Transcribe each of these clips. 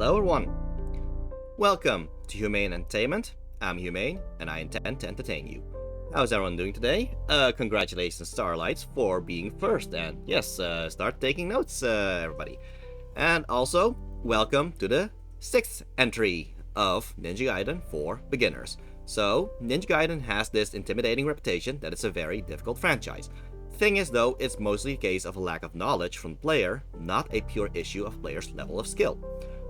Hello everyone, welcome to Humane Entertainment. I'm Humane and I intend to entertain you. How's everyone doing today? Congratulations Starlights for being first, and yes, start taking notes everybody. And also, welcome to the 6th entry of Ninja Gaiden for beginners. So, Ninja Gaiden has this intimidating reputation that it's a very difficult franchise. Thing is though, it's mostly a case of a lack of knowledge from the player, not a pure issue of player's level of skill.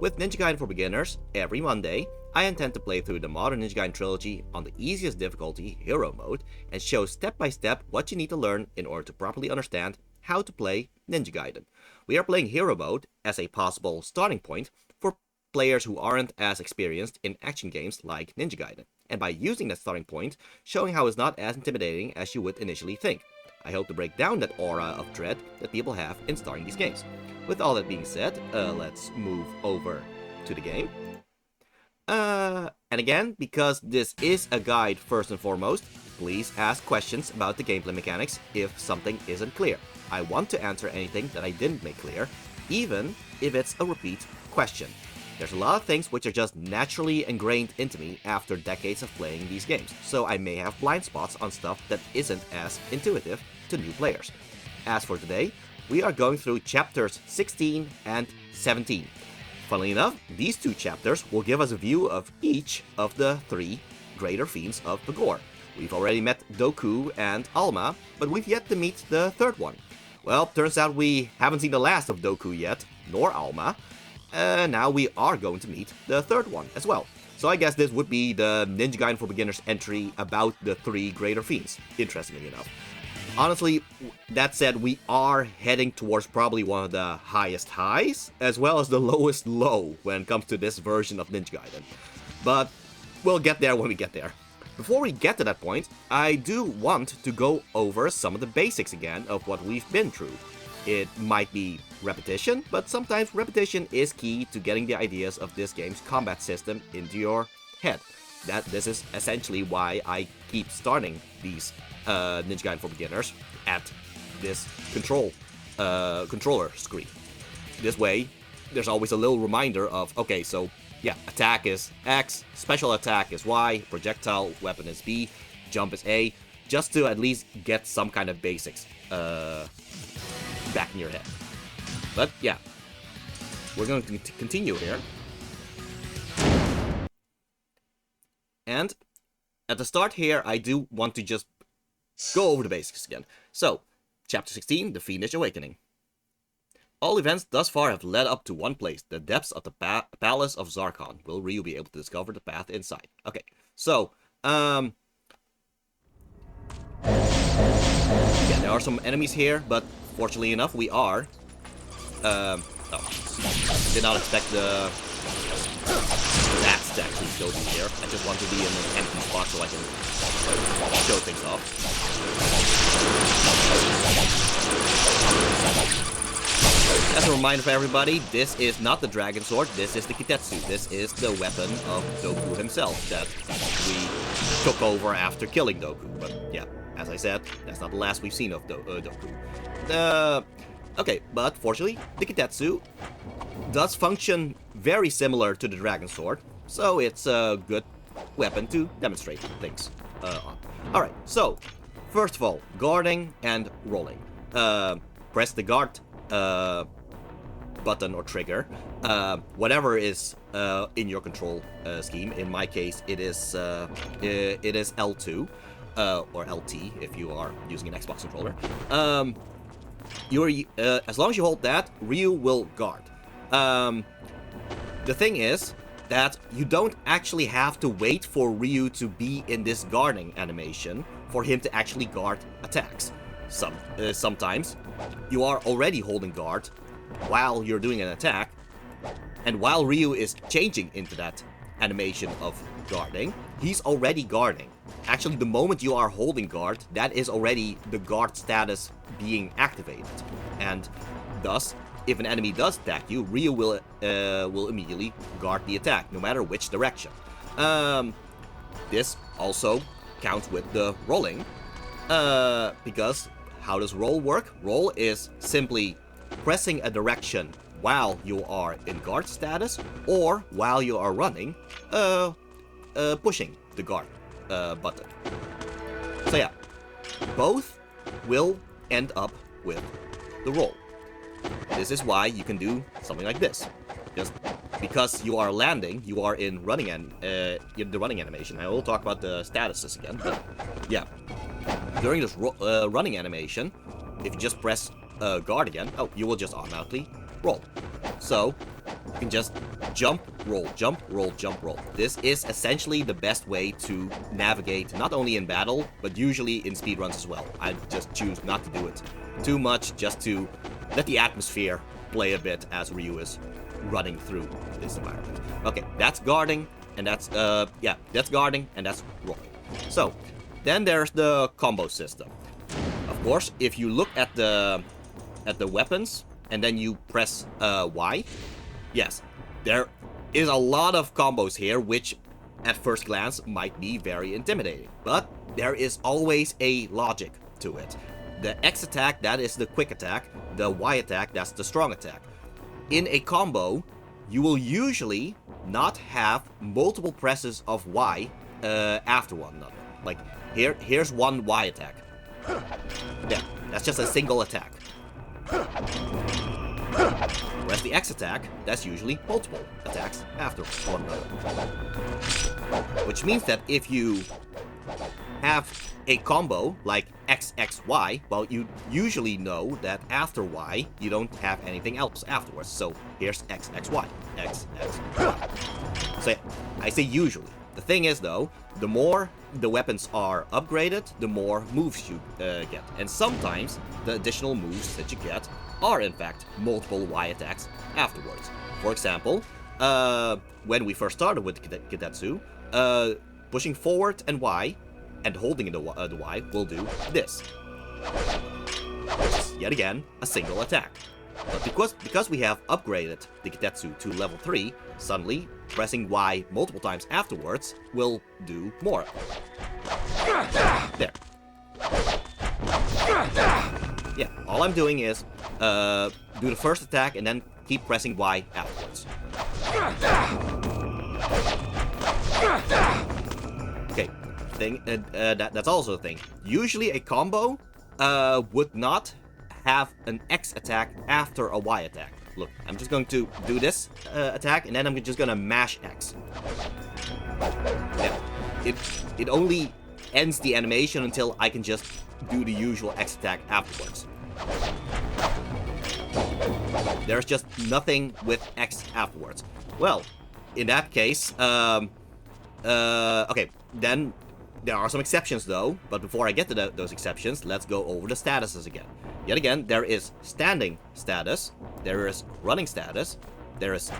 With Ninja Gaiden for beginners, every Monday, I intend to play through the Modern Ninja Gaiden Trilogy on the easiest difficulty, Hero Mode, and show step by step what you need to learn in order to properly understand how to play Ninja Gaiden. We are playing Hero Mode as a possible starting point for players who aren't as experienced in action games like Ninja Gaiden, and by using that starting point, showing how it's not as intimidating as you would initially think. I hope to break down that aura of dread that people have in starting these games. With all that being said, let's move over to the game. And again, because this is a guide first and foremost, please ask questions about the gameplay mechanics if something isn't clear. I want to answer anything that I didn't make clear, even if it's a repeat question. There's a lot of things which are just naturally ingrained into me after decades of playing these games, so I may have blind spots on stuff that isn't as intuitive to new players. As for today, we are going through chapters 16 and 17. Funnily enough, these two chapters will give us a view of each of the three greater fiends of Begor. We've already met Doku and Alma, but we've yet to meet the third one. Well, turns out we haven't seen the last of Doku yet, nor Alma. Now we are going to meet the third one as well. So I guess this would be the Ninja Gaiden for Beginners entry about the three greater fiends, interestingly enough. Honestly, that said, we are heading towards probably one of the highest highs, as well as the lowest low when it comes to this version of Ninja Gaiden. But we'll get there when we get there. Before we get to that point, I do want to go over some of the basics again of what we've been through. It might be repetition, but sometimes repetition is key to getting the ideas of this game's combat system into your head. This is essentially why I keep starting these Ninja Gaiden for beginners at this controller screen. This way, there's always a little reminder of, okay, so yeah, attack is X, special attack is Y, projectile weapon is B, jump is A, just to at least get some kind of basics back in your head. But yeah, we're going to continue here. And at the start here, I do want to just go over the basics again. So, Chapter 16, The Fiendish Awakening. All events thus far have led up to one place, the depths of the Palace of Zarkon. Will Ryu be able to discover the path inside? Okay, so, yeah, there are some enemies here, but fortunately enough, we are, oh, did not expect the bats to actually show me here. I just want to be in an empty spot so I can show things off. As a reminder for everybody, this is not the Dragon Sword, this is the Kitetsu. This is the weapon of Doku himself that we took over after killing Doku. But yeah, as I said, that's not the last we've seen of Doku. Okay, but fortunately, the Kitetsu does function very similar to the Dragon Sword, so it's a good weapon to demonstrate things on. Alright, so, first of all, guarding and rolling. Press the guard button or trigger, whatever is in your control scheme. In my case, it is L2, or LT if you are using an Xbox controller. As long as you hold that, Ryu will guard. The thing is that you don't actually have to wait for Ryu to be in this guarding animation for him to actually guard attacks. Sometimes you are already holding guard while you're doing an attack, and while Ryu is changing into that animation of guarding, he's already guarding. Actually, the moment you are holding guard, that is already the guard status being activated. And thus, if an enemy does attack you, Ryu will immediately guard the attack, no matter which direction. This also counts with the rolling, because how does roll work? Roll is simply pressing a direction while you are in guard status or while you are running, pushing the guard button. So yeah, both will end up with the roll. This is why you can do something like this. Just because you are landing, you are in running in the running animation. I will talk about the statuses again, but yeah. During this running animation, if you just press guard again, oh, you will just automatically roll. So you can just jump, roll, jump, roll, jump, roll. This is essentially the best way to navigate, not only in battle, but usually in speedruns as well. I just choose not to do it too much, just to let the atmosphere play a bit as Ryu is running through this environment. Okay, that's guarding, and that's that's guarding, and that's rolling. So then there's the combo system. Of course, if you look at the weapons and then you press Y, yes, there is a lot of combos here, which at first glance might be very intimidating, but there is always a logic to it. The X attack, that is the quick attack. The Y attack, that's the strong attack. In a combo, you will usually not have multiple presses of Y after one another. Like, here's one Y attack. Yeah, that's just a single attack. Whereas the X attack, that's usually multiple attacks after one another. Which means that if you have a combo like XXY, well, you usually know that after Y, you don't have anything else afterwards. So here's XXY, XXY. So I say usually. The thing is, though, the more the weapons are upgraded, the more moves you get. And sometimes the additional moves that you get are, in fact, multiple Y attacks afterwards. For example, when we first started with Kidetsu, pushing forward and Y, and holding the Y will do this. Which is, yet again, a single attack. But because we have upgraded the Kidetsu to level 3, suddenly pressing Y multiple times afterwards will do more. There. Yeah, all I'm doing is do the first attack and then keep pressing Y afterwards. Okay, that's also a thing. Usually a combo would not have an X attack after a Y attack. Look, I'm just going to do this attack, and then I'm just gonna mash X. Yeah, it only ends the animation until I can just do the usual X attack afterwards. There's just nothing with X afterwards. Well, in that case, okay, then there are some exceptions though, but before I get to those exceptions, let's go over the statuses again. Yet again, there is standing status, there is running status, there is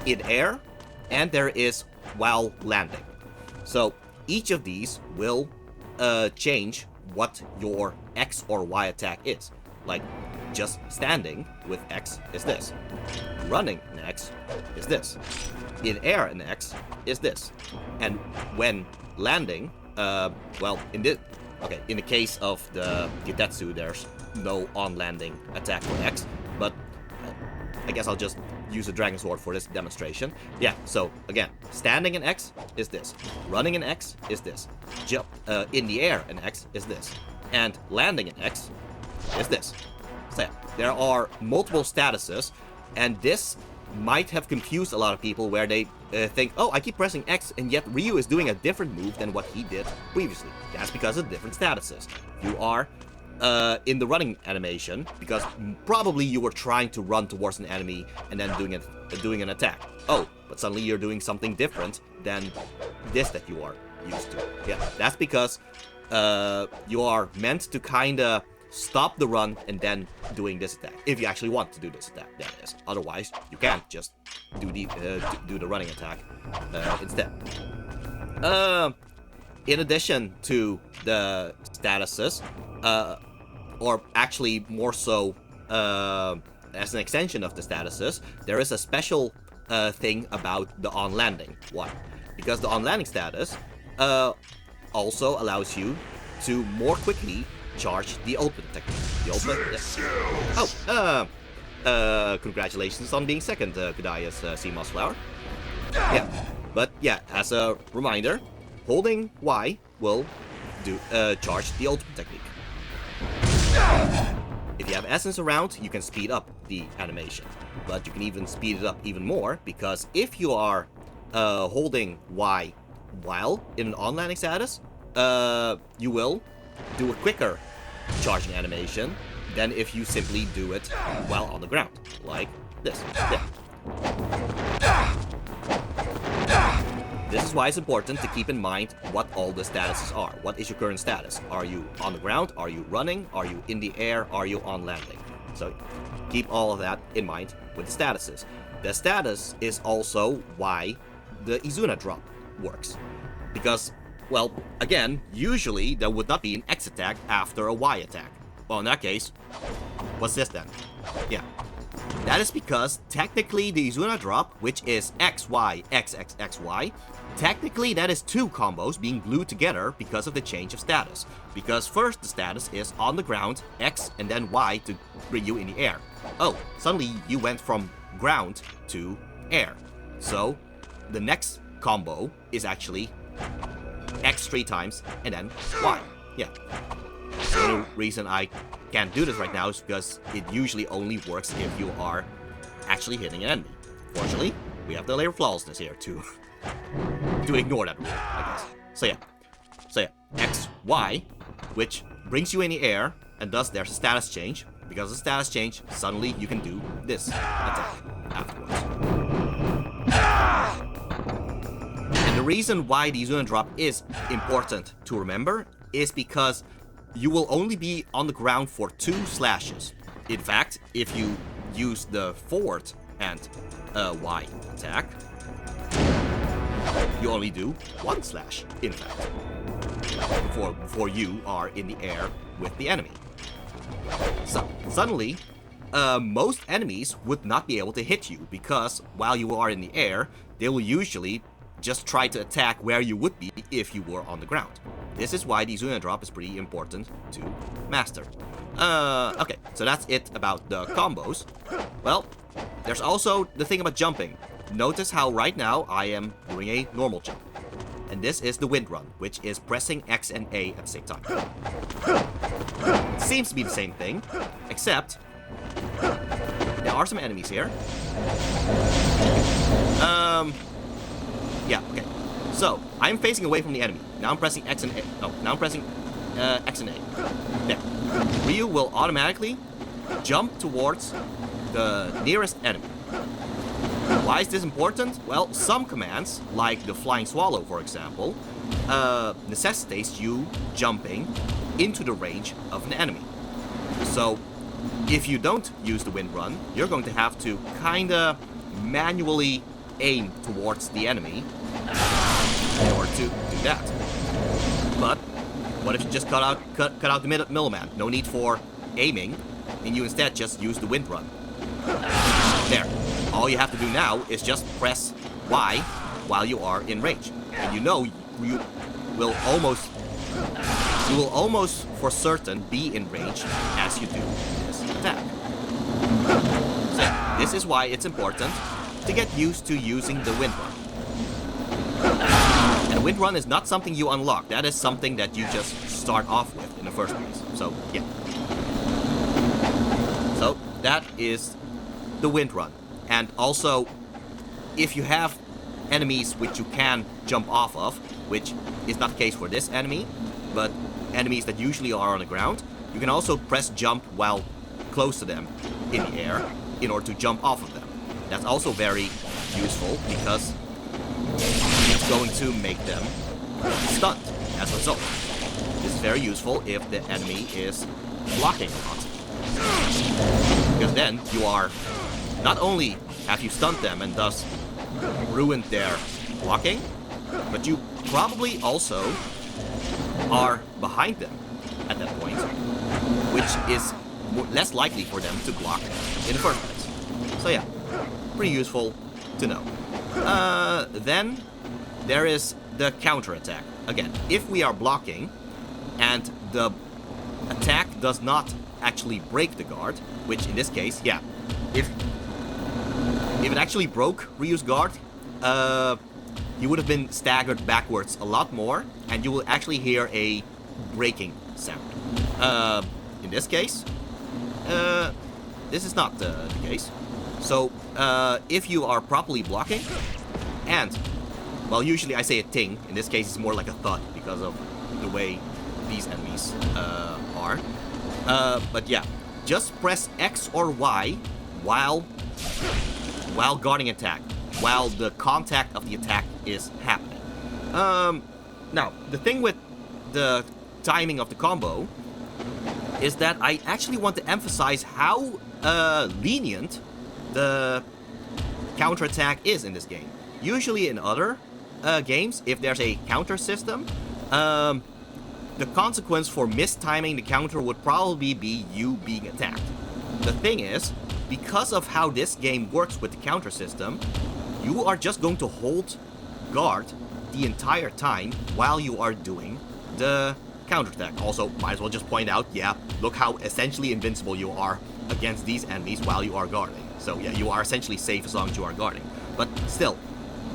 in air, and there is while landing. So each of these will change what your X or Y attack is. Like, just standing with X is this. Running in X is this. In air in X is this. And when landing, well, in the case of the Kidetsu, there's no on-landing attack for X, but I guess I'll just use a Dragon Sword for this demonstration. Yeah, so again, standing in X is this. Running in X is this. Jump in the air in X is this. And landing in X is this. So yeah, there are multiple statuses, and this might have confused a lot of people where they think, oh, I keep pressing X and yet Ryu is doing a different move than what he did previously. That's because of different statuses. You are in the running animation because probably you were trying to run towards an enemy and then doing an attack. Oh, but suddenly you're doing something different than this that you are used to. Yeah, that's because you are meant to kinda stop the run and then doing this attack. If you actually want to do this attack, that is. Otherwise, you can't just do the running attack instead. In addition to the statuses, or actually more so as an extension of the statuses, there is a special thing about the on-landing one. Because the on-landing status also allows you to more quickly charge the ultimate technique. The ultimate... Congratulations on being second, Gudaius Sea Mossflower. Yeah, but yeah, as a reminder, holding Y will charge the ultimate technique. If you have essence around, you can speed up the animation, but you can even speed it up even more, because if you are holding Y while in an on-landing status, you will do a quicker charging animation than if you simply do it while on the ground, like this. Yeah. This is why it's important to keep in mind what all the statuses are. What is your current status? Are you on the ground? Are you running? Are you in the air? Are you on landing? So keep all of that in mind with the statuses. The status is also why the Izuna drop works. Because, well, again, usually there would not be an X attack after a Y attack. Well, in that case, what's this then? Yeah. That is because technically the Izuna drop, which is X, Y, X, X, X, Y, technically that is two combos being glued together because of the change of status. Because first the status is on the ground, X, and then Y to bring you in the air. Oh, suddenly you went from ground to air. So the next combo is actually X 3 times and then Y. Yeah. The only reason I can't do this right now is because it usually only works if you are actually hitting an enemy. Fortunately, we have the layer of flawlessness here to ignore that rule, I guess. So yeah, X, Y, which brings you in the air, and thus there's a status change. Because of the status change, suddenly you can do this attack afterwards. And the reason why the Izuna drop is important to remember is because you will only be on the ground for 2 slashes. In fact, if you use the forward and Y attack, you only do 1 slash, in fact, before you are in the air with the enemy. So, suddenly, most enemies would not be able to hit you, because while you are in the air, they will usually just try to attack where you would be if you were on the ground. This is why the Izuna drop is pretty important to master. Okay, so that's it about the combos. Well, there's also the thing about jumping. Notice how right now I am doing a normal jump. And this is the wind run, which is pressing X and A at the same time. It seems to be the same thing, except there are some enemies here. Yeah, okay. So, I'm facing away from the enemy. Now I'm pressing X and A. No, now I'm pressing X and A. There. Ryu will automatically jump towards the nearest enemy. Why is this important? Well, some commands, like the Flying Swallow, for example, necessitates you jumping into the range of an enemy. So, if you don't use the wind run, you're going to have to kinda manually aim towards the enemy in order to do that. But what if you just cut out the middleman? No need for aiming, and you instead just use the wind run. There. All you have to do now is just press Y while you are in range, and you know you will almost for certain be in range as you do this attack. So this is why it's important to get used to using the wind run. And wind run is not something you unlock. That is something that you just start off with in the first place. So yeah. So that is the wind run. And also, if you have enemies which you can jump off of, which is not the case for this enemy, but enemies that usually are on the ground, you can also press jump while close to them in the air in order to jump off of them. That's also very useful because it's going to make them stunned as a result. This is very useful if the enemy is blocking a lot. Because then you are, not only have you stunned them and thus ruined their blocking, but you probably also are behind them at that point, which is less likely for them to block in the first place. So yeah, pretty useful to know. Then there is the counter attack. Again, if we are blocking and the attack does not actually break the guard, which in this case, yeah, if it actually broke Ryu's guard, he would have been staggered backwards a lot more, and you will actually hear a breaking sound. In this case, this is not the case. So, if you are properly blocking, and, well, usually I say a ting, in this case it's more like a thud because of the way these enemies are. But yeah, just press X or Y while guarding attack, while the contact of the attack is happening. Now, the thing with the timing of the combo is that I actually want to emphasize how lenient the counterattack is in this game. Usually in other games, if there's a counter system, the consequence for mistiming the counter would probably be you being attacked. The thing is, because of how this game works with the counter system, you are just going to hold guard the entire time while you are doing the counterattack. Also, might as well just point out, yeah, look how essentially invincible you are against these enemies while you are guarding. So yeah, you are essentially safe as long as you are guarding. But still,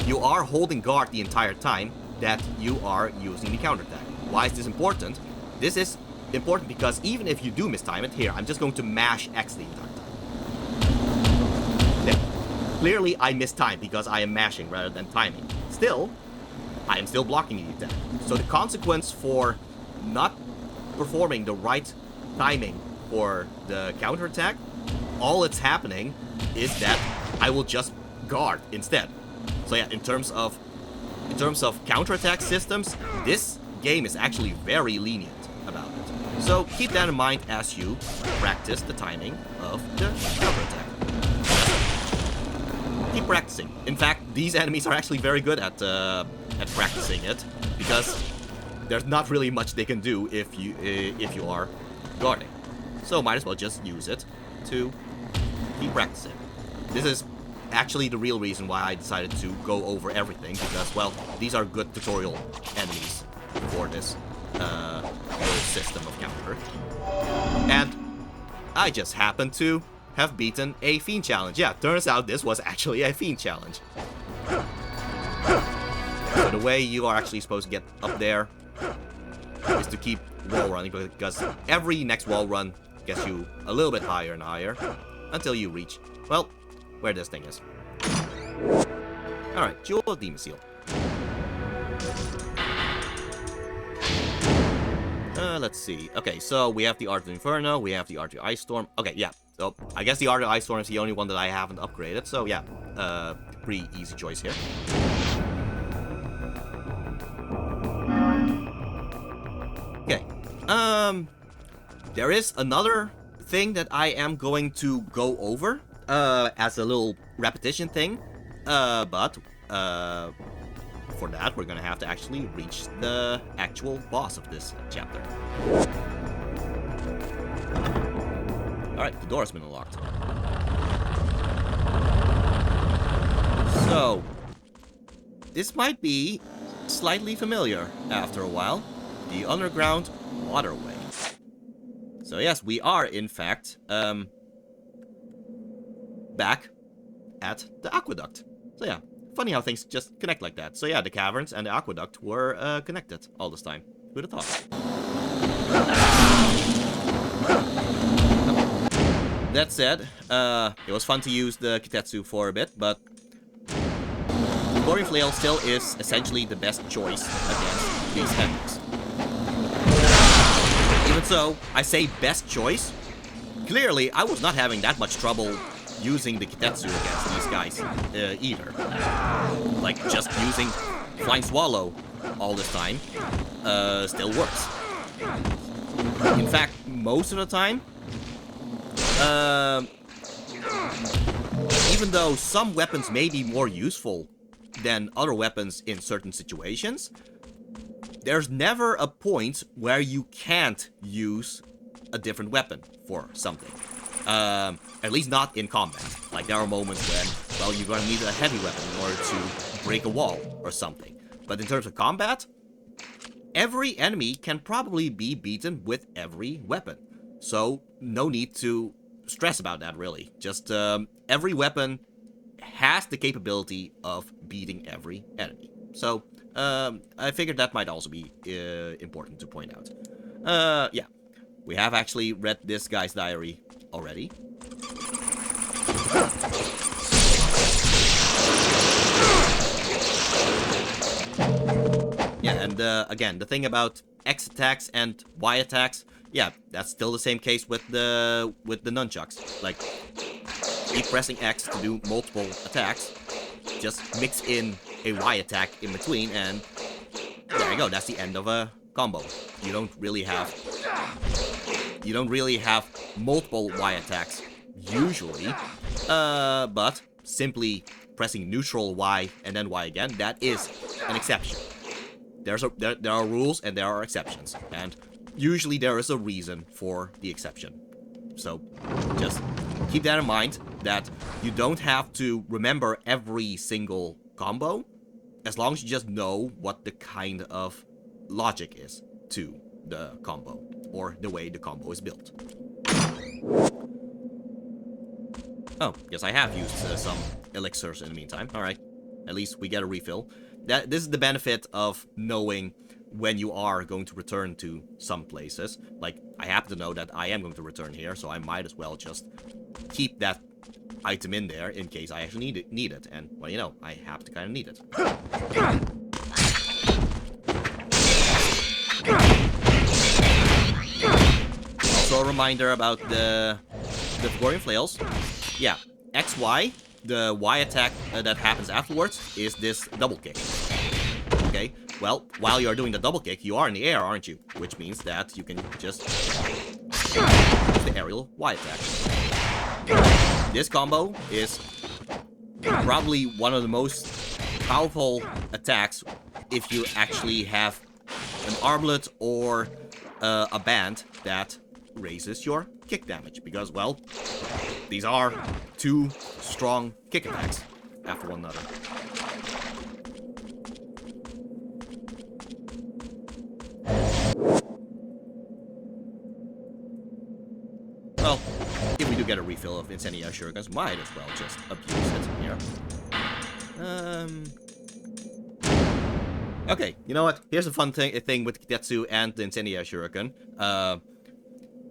you are holding guard the entire time that you are using the counterattack. Why is this important? This is important because even if you do mistime it, here, I'm just going to mash X the entire time. There. Clearly, I mistimed because I am mashing rather than timing. Still, I am still blocking the attack. So the consequence for not performing the right timing for the counterattack, all that's happening is that I will just guard instead. So yeah, in terms of counterattack systems, this game is actually very lenient about it. So keep that in mind as you practice the timing of the counterattack. Keep practicing. In fact, these enemies are actually very good at practicing it, because there's not really much they can do if you are guarding. So might as well just use it to keep practicing. This is actually the real reason why I decided to go over everything, because, well, these are good tutorial enemies for this system of counter. And I just happened to have beaten a Fiend challenge. Yeah, turns out this was actually a Fiend challenge. So the way you are actually supposed to get up there is to keep wall running, because every next wall run gets you a little bit higher and higher until you reach, well, where this thing is. Alright, Jewel of Demon Seal. Let's see. Okay, so we have the Art of Inferno, we have the Art of Ice Storm. Okay, yeah. So I guess the Art of Ice Storm is the only one that I haven't upgraded. So yeah, pretty easy choice here. Okay. There is another thing that I am going to go over as a little repetition thing, but for that we're gonna have to actually reach the actual boss of this chapter. Alright, the door has been unlocked. So, this might be slightly familiar after a while. The underground waterway. So yes, we are in fact back at the aqueduct. So yeah, funny how things just connect like that. So yeah, the caverns and the aqueduct were connected all this time. Who'd have thought? That said, it was fun to use the Kitetsu for a bit, but the Boring Flail still is essentially the best choice against these enemies. Even so, I say best choice. Clearly, I was not having that much trouble using the Kitetsu against these guys either. Like, just using Flying Swallow all this time still works. In fact, most of the time, even though some weapons may be more useful than other weapons in certain situations, there's never a point where you can't use a different weapon for something. At least not in combat. Like, there are moments when, well, you're gonna need a heavy weapon in order to break a wall or something. But in terms of combat, every enemy can probably be beaten with every weapon. So no need to stress about that, really. Just every weapon has the capability of beating every enemy. So I figured that might also be important to point out. Yeah, we have actually read this guy's diary already. Yeah, and again, the thing about X attacks and Y attacks, yeah, that's still the same case with the nunchucks. Like, keep pressing X to do multiple attacks, just mix in a Y attack in between, and there you go. That's the end of a combo. You don't really have multiple Y attacks usually, but simply pressing neutral Y and then Y again, that is an exception. There are rules and there are exceptions, and usually there is a reason for the exception. So just keep that in mind, that you don't have to remember every single combo, as long as you just know what the kind of logic is to the combo, or the way the combo is built. Oh, yes, I have used some elixirs in the meantime. Alright, at least we get a refill. This is the benefit of knowing when you are going to return to some places. Like, I happen to know that I am going to return here, so I might as well just keep that item in there in case I actually need it. And, well, you know, I happen to kind of need it. Also a reminder about the Florian Flails. Yeah, XY, the Y attack that happens afterwards, is this double kick. Okay, well, while you are doing the double kick, you are in the air, aren't you? Which means that you can just use the aerial Y attack. This combo is probably one of the most powerful attacks if you actually have an armlet or a band that raises your kick damage. Because, well, these are two strong kick attacks after one another. Well, if we do get a refill of Incendiary Shurikens, might as well just abuse it here. Okay, you know what? Here's a fun thing with Kitetsu and the Incendiary Shuriken.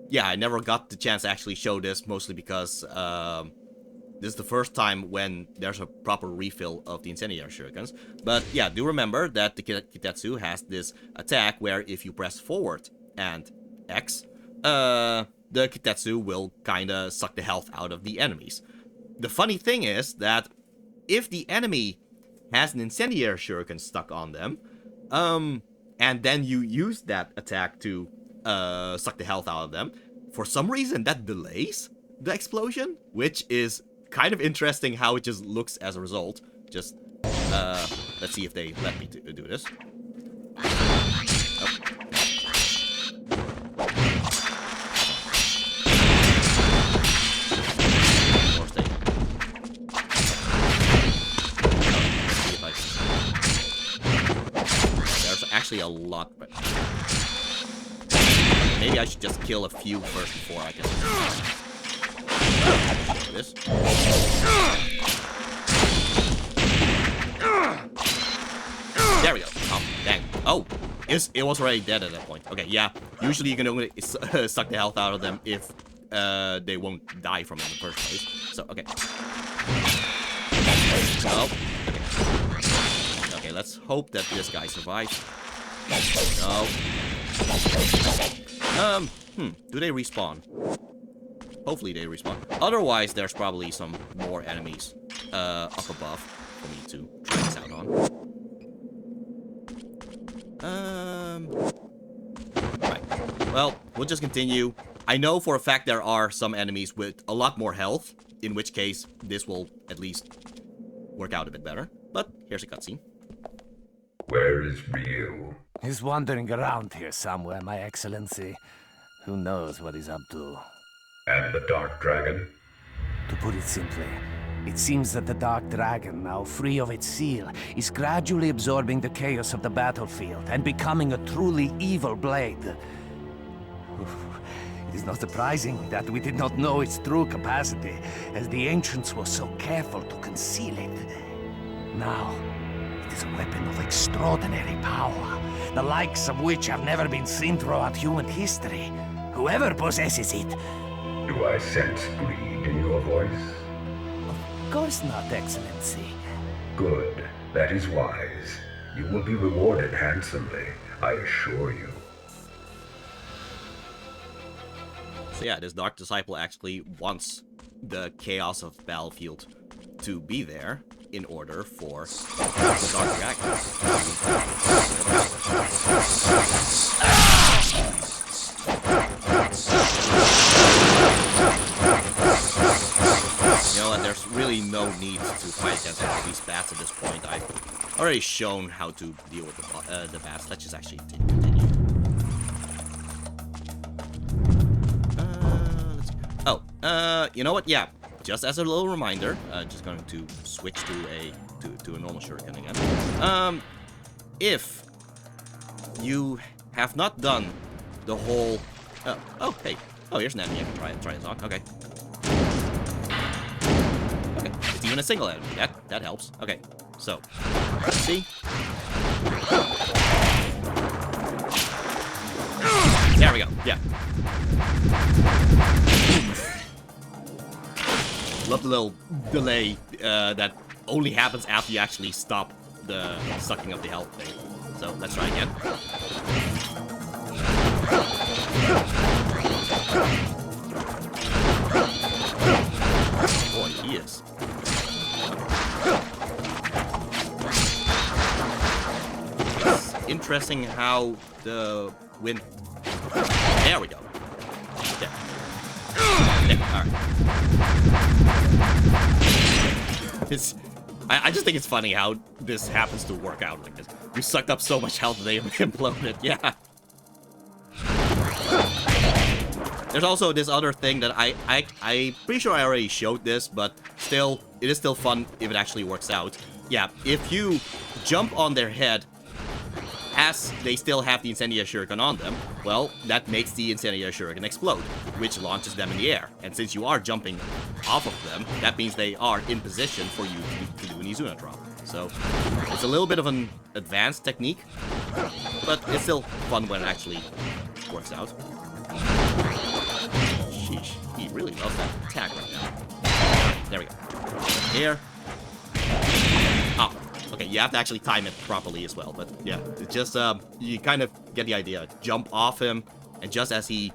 Yeah, I never got the chance to actually show this, mostly because this is the first time when there's a proper refill of the Incendiary Shurikens. But yeah, do remember that the Kitetsu has this attack where if you press forward and X, the Kitetsu will kinda suck the health out of the enemies. The funny thing is that if the enemy has an Incendiary Shuriken stuck on them, and then you use that attack to suck the health out of them, for some reason that delays the explosion, which is kind of interesting how it just looks as a result. Just, let's see if they let me do this. Oh. Actually a lot, but maybe I should just kill a few first before I can do this. There we go. Oh, dang. Oh, it was already dead at that point. Okay, yeah. Usually you can only suck the health out of them if they won't die from it in the first place. So, okay. Oh, okay. Okay, let's hope that this guy survives. No. Do they respawn? Hopefully they respawn. Otherwise, there's probably some more enemies up above for me to try this out on. Right. Well, we'll just continue. I know for a fact there are some enemies with a lot more health, in which case this will at least work out a bit better. But here's a cutscene. Where is Ryu? He's wandering around here somewhere, My Excellency. Who knows what he's up to? And the Dark Dragon? To put it simply, It seems that the Dark Dragon, now free of its seal, is gradually absorbing the chaos of the battlefield and becoming a truly evil blade. It is not surprising that we did not know its true capacity, as the ancients were so careful to conceal it. Now, it is a weapon of extraordinary power, the likes of which have never been seen throughout human history. Whoever possesses it... Do I sense greed in your voice? Of course not, Excellency. Good. That is wise. You will be rewarded handsomely, I assure you. So yeah, this Dark Disciple actually wants the chaos of Battlefield to be there in order for the Dark Dragon. You know what, there's really no need to fight against all these bats at this point. I've already shown how to deal with the bats. Let's just actually continue. You know what? Yeah, just as a little reminder, just going to switch to a normal shuriken again. If you have not done the whole, oh hey, oh here's an enemy I can try this on. Okay, it's even a single enemy. That helps. Okay, so let's see. There we go. Yeah. Love the little delay that only happens after you actually stop the sucking of the health thing. So let's try again. Boy, he is. It's interesting how the wind. There we go. There. Alright. I just think it's funny how this happens to work out like this. You sucked up so much health that they imploded, yeah. There's also this other thing that I'm pretty sure I already showed this, but still, it is still fun if it actually works out. Yeah, if you jump on their head as they still have the Incendiary Shuriken on them, well, that makes the Incendiary Shuriken explode, which launches them in the air. And since you are jumping off of them, that means they are in position for you to do an Izuna drop. So, it's a little bit of an advanced technique, but it's still fun when it actually works out. Sheesh, he really loves that attack right now. There we go. Here. Oh. Okay, you have to actually time it properly as well, but yeah, it's just, you kind of get the idea. Jump off him, and just as he,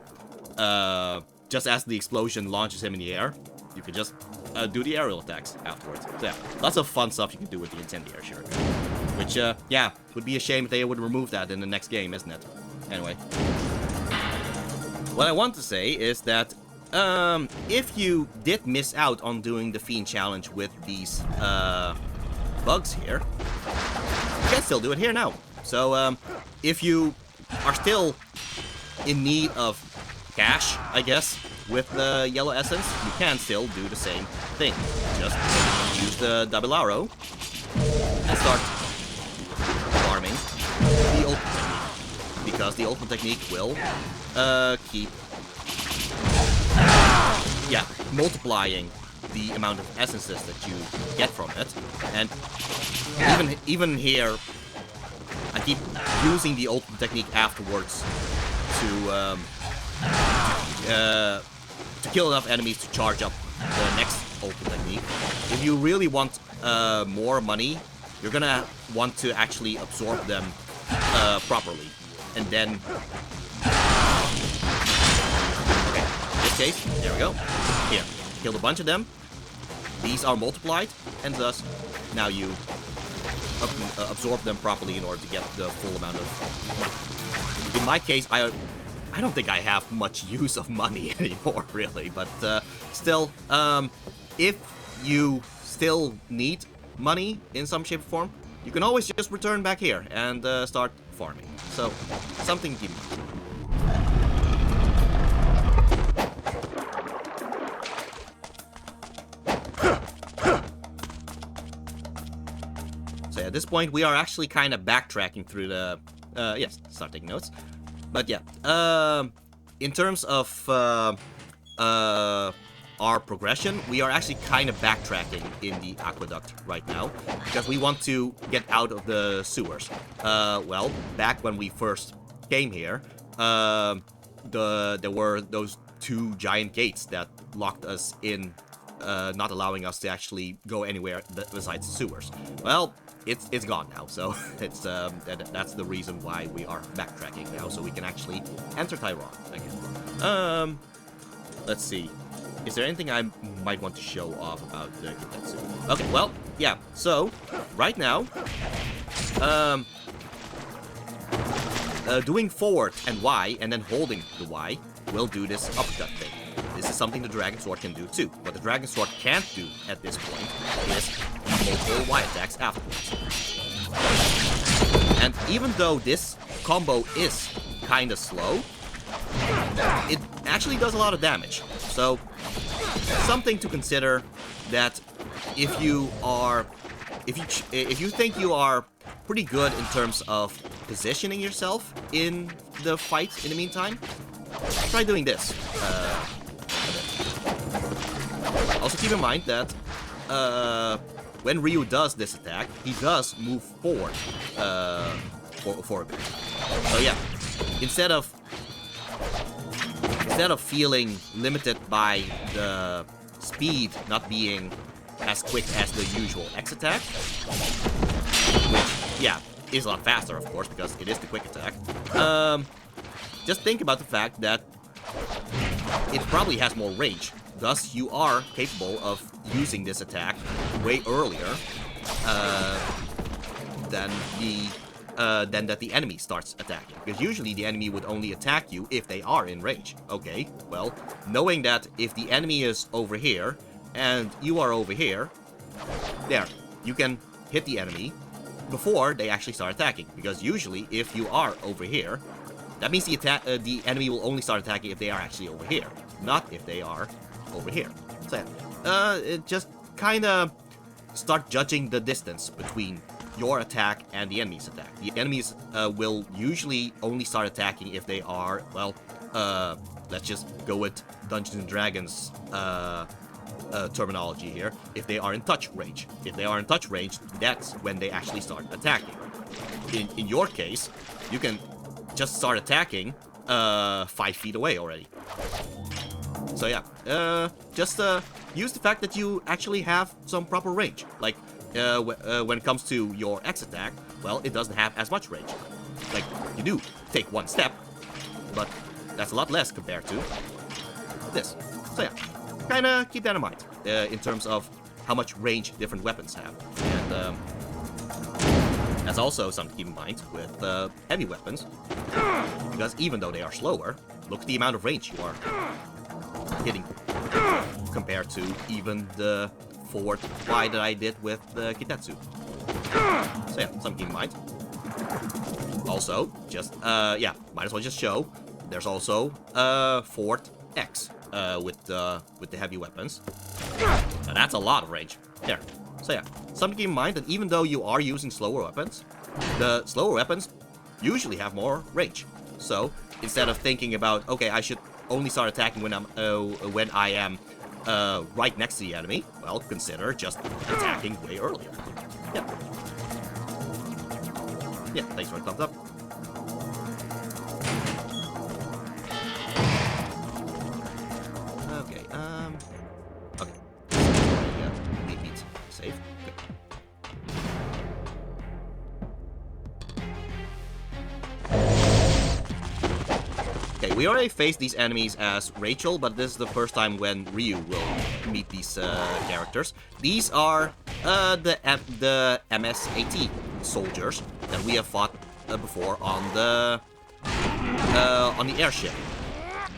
just as the explosion launches him in the air, you can just, do the aerial attacks afterwards. So yeah, lots of fun stuff you can do with the Incendiary Shuriken. Which, yeah, would be a shame if they would remove that in the next game, isn't it? Anyway. What I want to say is that, if you did miss out on doing the Fiend Challenge with these, bugs here, you can still do it here now. So, if you are still in need of cash, I guess, with the yellow essence, you can still do the same thing. Just use the double arrow and start farming the ultimate technique, because the ultimate technique will keep multiplying the amount of essences that you get from it. And even here, I keep using the ultimate technique afterwards to kill enough enemies to charge up the next ultimate technique. If you really want more money, you're gonna want to actually absorb them properly, and then okay, in this case, there we go. Here, killed a bunch of them. These are multiplied, and thus now you absorb them properly in order to get the full amount of money. In my case, I don't think I have much use of money anymore, really, but still, if you still need money in some shape or form, you can always just return back here and start farming. So, something to keep in mind. this point, we are actually kind of backtracking through the... yes, start taking notes. But yeah, in terms of our progression, we are actually kind of backtracking in the aqueduct right now, because we want to get out of the sewers. Well, back when we first came here, there were those 2 giant gates that locked us in, not allowing us to actually go anywhere besides the sewers. Well, it's gone now, so it's that's the reason why we are backtracking now, so we can actually enter Taiwan again. Let's see. Is there anything I might want to show off about the Kitetsu? Okay, well, yeah. So right now, doing forward and Y and then holding the Y will do this uppercut thing. This is something the Dragon Sword can do too. What the Dragon Sword can't do at this point is multiple Y attacks afterwards. And even though this combo is kinda slow, it actually does a lot of damage. So, something to consider that if you think you are pretty good in terms of positioning yourself in the fight in the meantime, try doing this. Also keep in mind that when Ryu does this attack, he does move forward for a bit. So yeah, instead of feeling limited by the speed not being as quick as the usual X attack, which, yeah, is a lot faster, of course, because it is the quick attack, just think about the fact that it probably has more range. Thus, you are capable of using this attack way earlier than that the enemy starts attacking. Because usually the enemy would only attack you if they are in range. Okay, well, knowing that if the enemy is over here and you are over here, there, you can hit the enemy before they actually start attacking. Because usually, if you are over here, that means the enemy will only start attacking if they are actually over here, not if they are over here. So it just kind of start judging the distance between your attack and the enemy's attack. The enemies will usually only start attacking if they are, well, let's just go with Dungeons & Dragons terminology here, if they are in touch range. If they are in touch range, that's when they actually start attacking. In your case, you can just start attacking 5 feet away already. So yeah, just use the fact that you actually have some proper range. Like, when it comes to your X attack, well, it doesn't have as much range. Like, you do take 1 step, but that's a lot less compared to this. So yeah, kinda keep that in mind, in terms of how much range different weapons have. And that's also something to keep in mind with heavy weapons, because even though they are slower, look at the amount of range you are hitting compared to even the forward Y that I did with the Kitetsu. So yeah, something to keep in mind. Also, just, yeah, might as well just show, there's also forward X with the heavy weapons. Now that's a lot of range. There. So yeah, something to keep in mind that even though you are using slower weapons, the slower weapons usually have more range. So instead of thinking about, okay, I should only start attacking when I am right next to the enemy, well, consider just attacking way earlier. Yeah. Yeah, thanks for the thumbs up. Okay, okay. Yeah, beat. Save. Good. Okay, we already faced these enemies as Rachel, but this is the first time when Ryu will meet these characters. These are the MS-AT soldiers that we have fought before on the airship.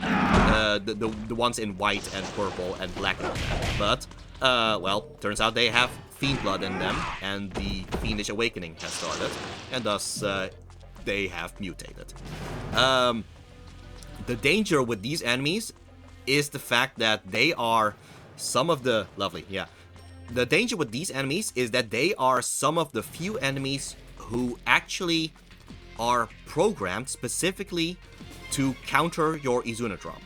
The ones in white and purple and black and all that. But well, turns out they have fiend blood in them, and the Fiendish awakening has started, and thus they have mutated. The danger with these enemies is the fact that they are some of the lovely, yeah. the danger with these enemies is that they are some of the few enemies who actually are programmed specifically to counter your Izuna drop.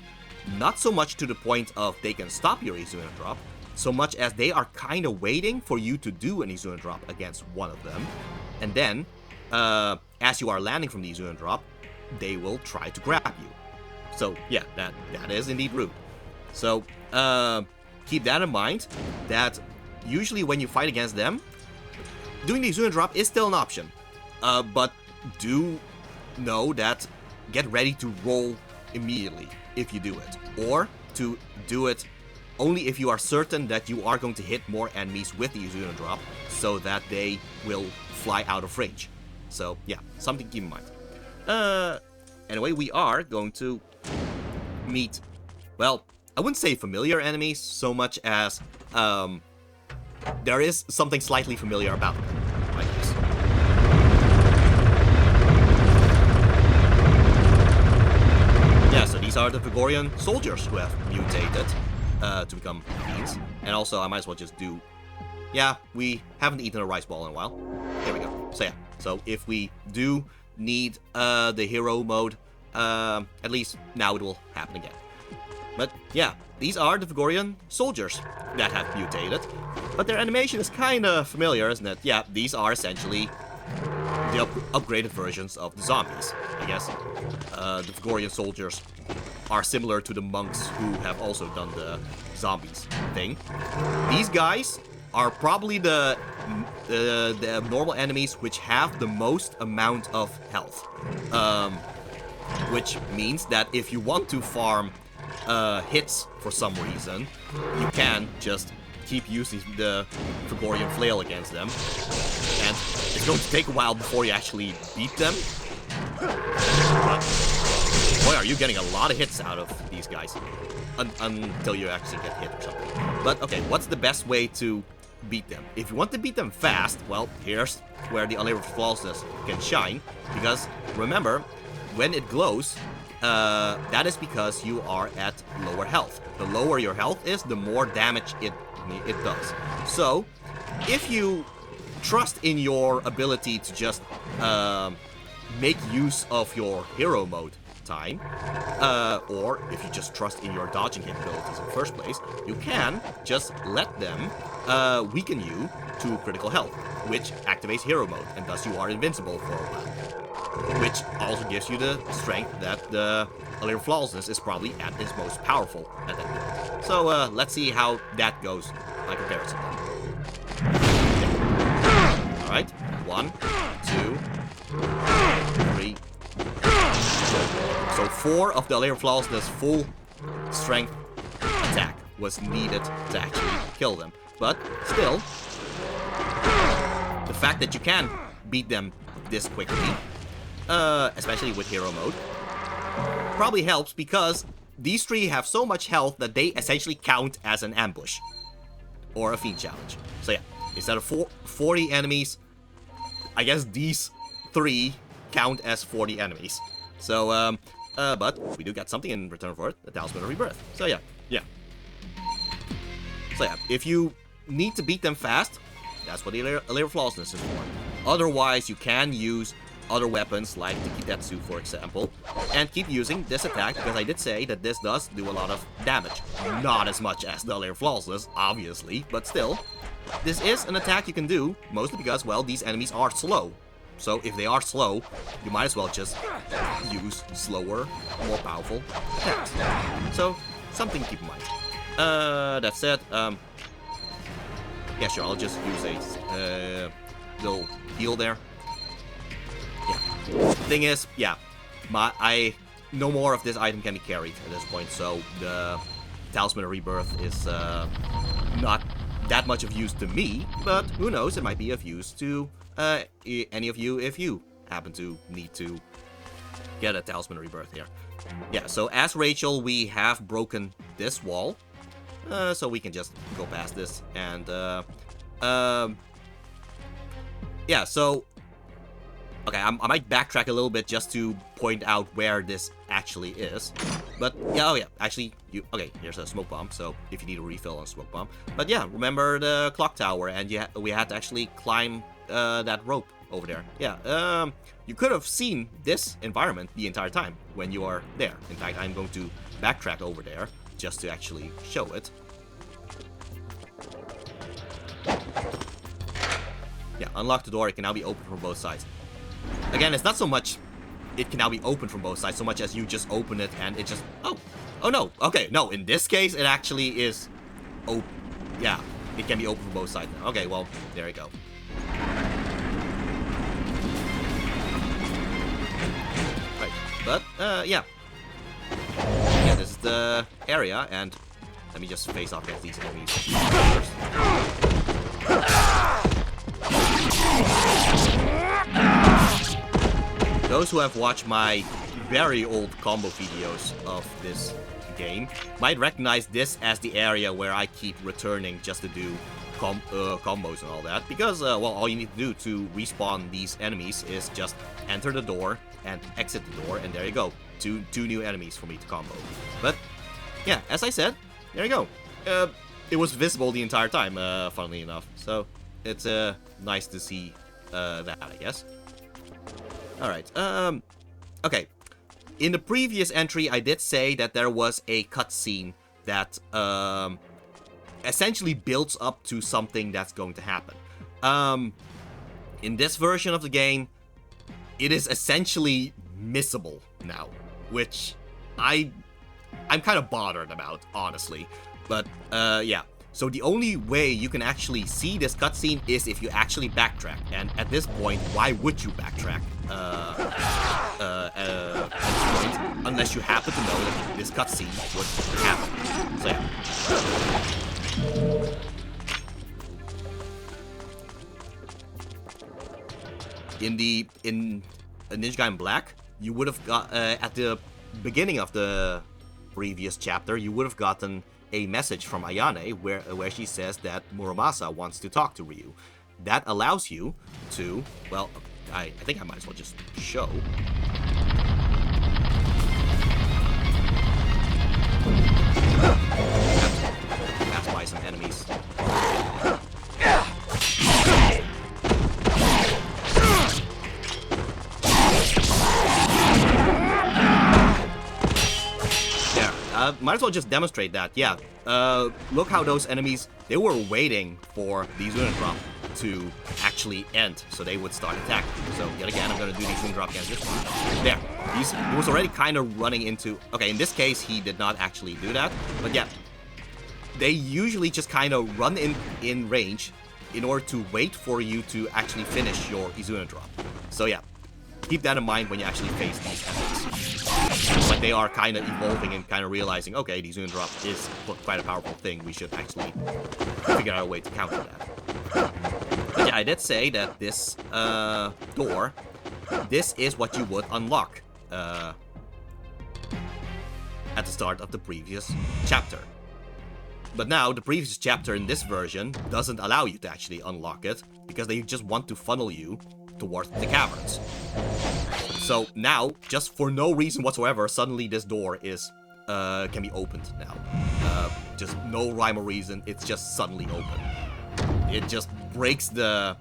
Not so much to the point of they can stop your Izuna drop, so much as they are kind of waiting for you to do an Izuna drop against one of them, and then, as you are landing from the Izuna drop, they will try to grab you. So yeah, that is indeed rude. So keep that in mind, that usually when you fight against them, doing the Izuna drop is still an option, but do know that get ready to roll immediately if you do it, or to do it only if you are certain that you are going to hit more enemies with the Izuna drop, so that they will fly out of range. So yeah, something to keep in mind. Anyway, we are going to meet, well, I wouldn't say familiar enemies so much as there is something slightly familiar about them, I guess. Yeah, so these are the Vigorian soldiers who have mutated to become fiends. And also, I might as well just do... Yeah, we haven't eaten a rice ball in a while. There we go. So yeah, so if we do need the hero mode, at least now it will happen again. But yeah, these are the Vigorian soldiers that have mutated. But their animation is kind of familiar, isn't it? Yeah, these are essentially the upgraded versions of the zombies, I guess. The Vigorian soldiers are similar to the monks who have also done the zombies thing. These guys are probably the abnormal enemies which have the most amount of health. Which means that if you want to farm hits for some reason, you can just keep using the Vigorian flail against them. And it's going to take a while before you actually beat them. But boy, are you getting a lot of hits out of these guys. Until you actually get hit or something. But okay, what's the best way to beat them? If you want to beat them fast, well, here's where the Unlimited Flawlessness can shine. Because remember, when it glows, that is because you are at lower health. The lower your health is, the more damage it does. So, if you trust in your ability to just make use of your hero mode time, or if you just trust in your dodging capabilities in the first place, you can just let them weaken you to critical health, which activates hero mode, and thus you are invincible for a while. Which also gives you the strength that the Unlimited Flawlessness is probably at its most powerful at that point. So let's see how that goes by comparison. Okay. Alright, 1, 2, 3. So 4 of the Unlimited Flawlessness full strength attack was needed to actually kill them. But still, the fact that you can beat them this quickly, especially with hero mode, probably helps because these 3 have so much health that they essentially count as an ambush or a fiend challenge. So yeah, instead of 40 enemies, I guess these 3 count as 40 enemies. So, but we do get something in return for it, the Talisman of Rebirth. So yeah. So yeah, if you need to beat them fast, that's what the Unlimited Flawlessness is for. Otherwise, you can use other weapons like the Kitetsu, for example, and keep using this attack, because I did say that this does do a lot of damage. Not as much as the Unlimited Flawlessness, obviously, but still, this is an attack you can do, mostly because, well, these enemies are slow. So if they are slow, you might as well just use slower, more powerful attacks. So, something to keep in mind. That said, yeah, sure, I'll just use a little heal there. Yeah. Thing is, yeah, no more of this item can be carried at this point, so the Talisman of Rebirth is not that much of use to me, but who knows, it might be of use to any of you if you happen to need to get a Talisman of Rebirth here. Yeah, so as Rachel, we have broken this wall, so we can just go past this, and yeah, so okay, I might backtrack a little bit just to point out where this actually is. But yeah, oh yeah, actually, okay, here's a smoke bomb, so if you need a refill on smoke bomb. But yeah, remember the clock tower, and we had to actually climb that rope over there. Yeah, you could have seen this environment the entire time when you are there. In fact, I'm going to backtrack over there just to actually show it. Yeah, unlock the door. It can now be opened from both sides. Again, it's not so much it can now be opened from both sides, so much as you just open it and it just... Oh no. Okay, no, in this case, it actually is... Oh, yeah, it can be opened from both sides now. Okay, well, there you go. Right, but, yeah. Yeah, this is the area, and let me just face off against these enemies first. Those who have watched my very old combo videos of this game might recognize this as the area where I keep returning just to do combos and all that. Because, well, all you need to do to respawn these enemies is just enter the door and exit the door, and there you go. Two new enemies for me to combo. But, yeah, as I said, there you go. It was visible the entire time, funnily enough. So, it's nice to see that, I guess. Alright, okay. In the previous entry, I did say that there was a cutscene that, essentially builds up to something that's going to happen. In this version of the game, it is essentially missable now, which I'm kind of bothered about, honestly. But, yeah. So the only way you can actually see this cutscene is if you actually backtrack. And at this point, why would you backtrack? At this point, unless you happen to know that this cutscene would happen. So yeah. In Ninja Gaiden Black, you would have got at the beginning of the previous chapter, you would have gotten a message from Ayane where she says that Muramasa wants to talk to Ryu. That allows you to, well, I think I might as well just show. Pass by some enemies. Might as well just demonstrate that. Yeah, look how those enemies, they were waiting for the Izuna drop to actually end, so they would start attacking. So yet again, I'm gonna do the Izuna drop against this one. There, he was already kind of running into... Okay, in this case, he did not actually do that, but yeah. They usually just kind of run in range in order to wait for you to actually finish your Izuna drop. So yeah, keep that in mind when you actually face these enemies. But they are kind of evolving and kind of realizing, okay, the Izuna drop is quite a powerful thing. We should actually figure out a way to counter that. But yeah, I did say that this door, this is what you would unlock at the start of the previous chapter. But now, the previous chapter in this version doesn't allow you to actually unlock it, because they just want to funnel you towards the caverns. So now, just for no reason whatsoever, suddenly this door is can be opened now. Just no rhyme or reason, it's just suddenly open. It just breaks the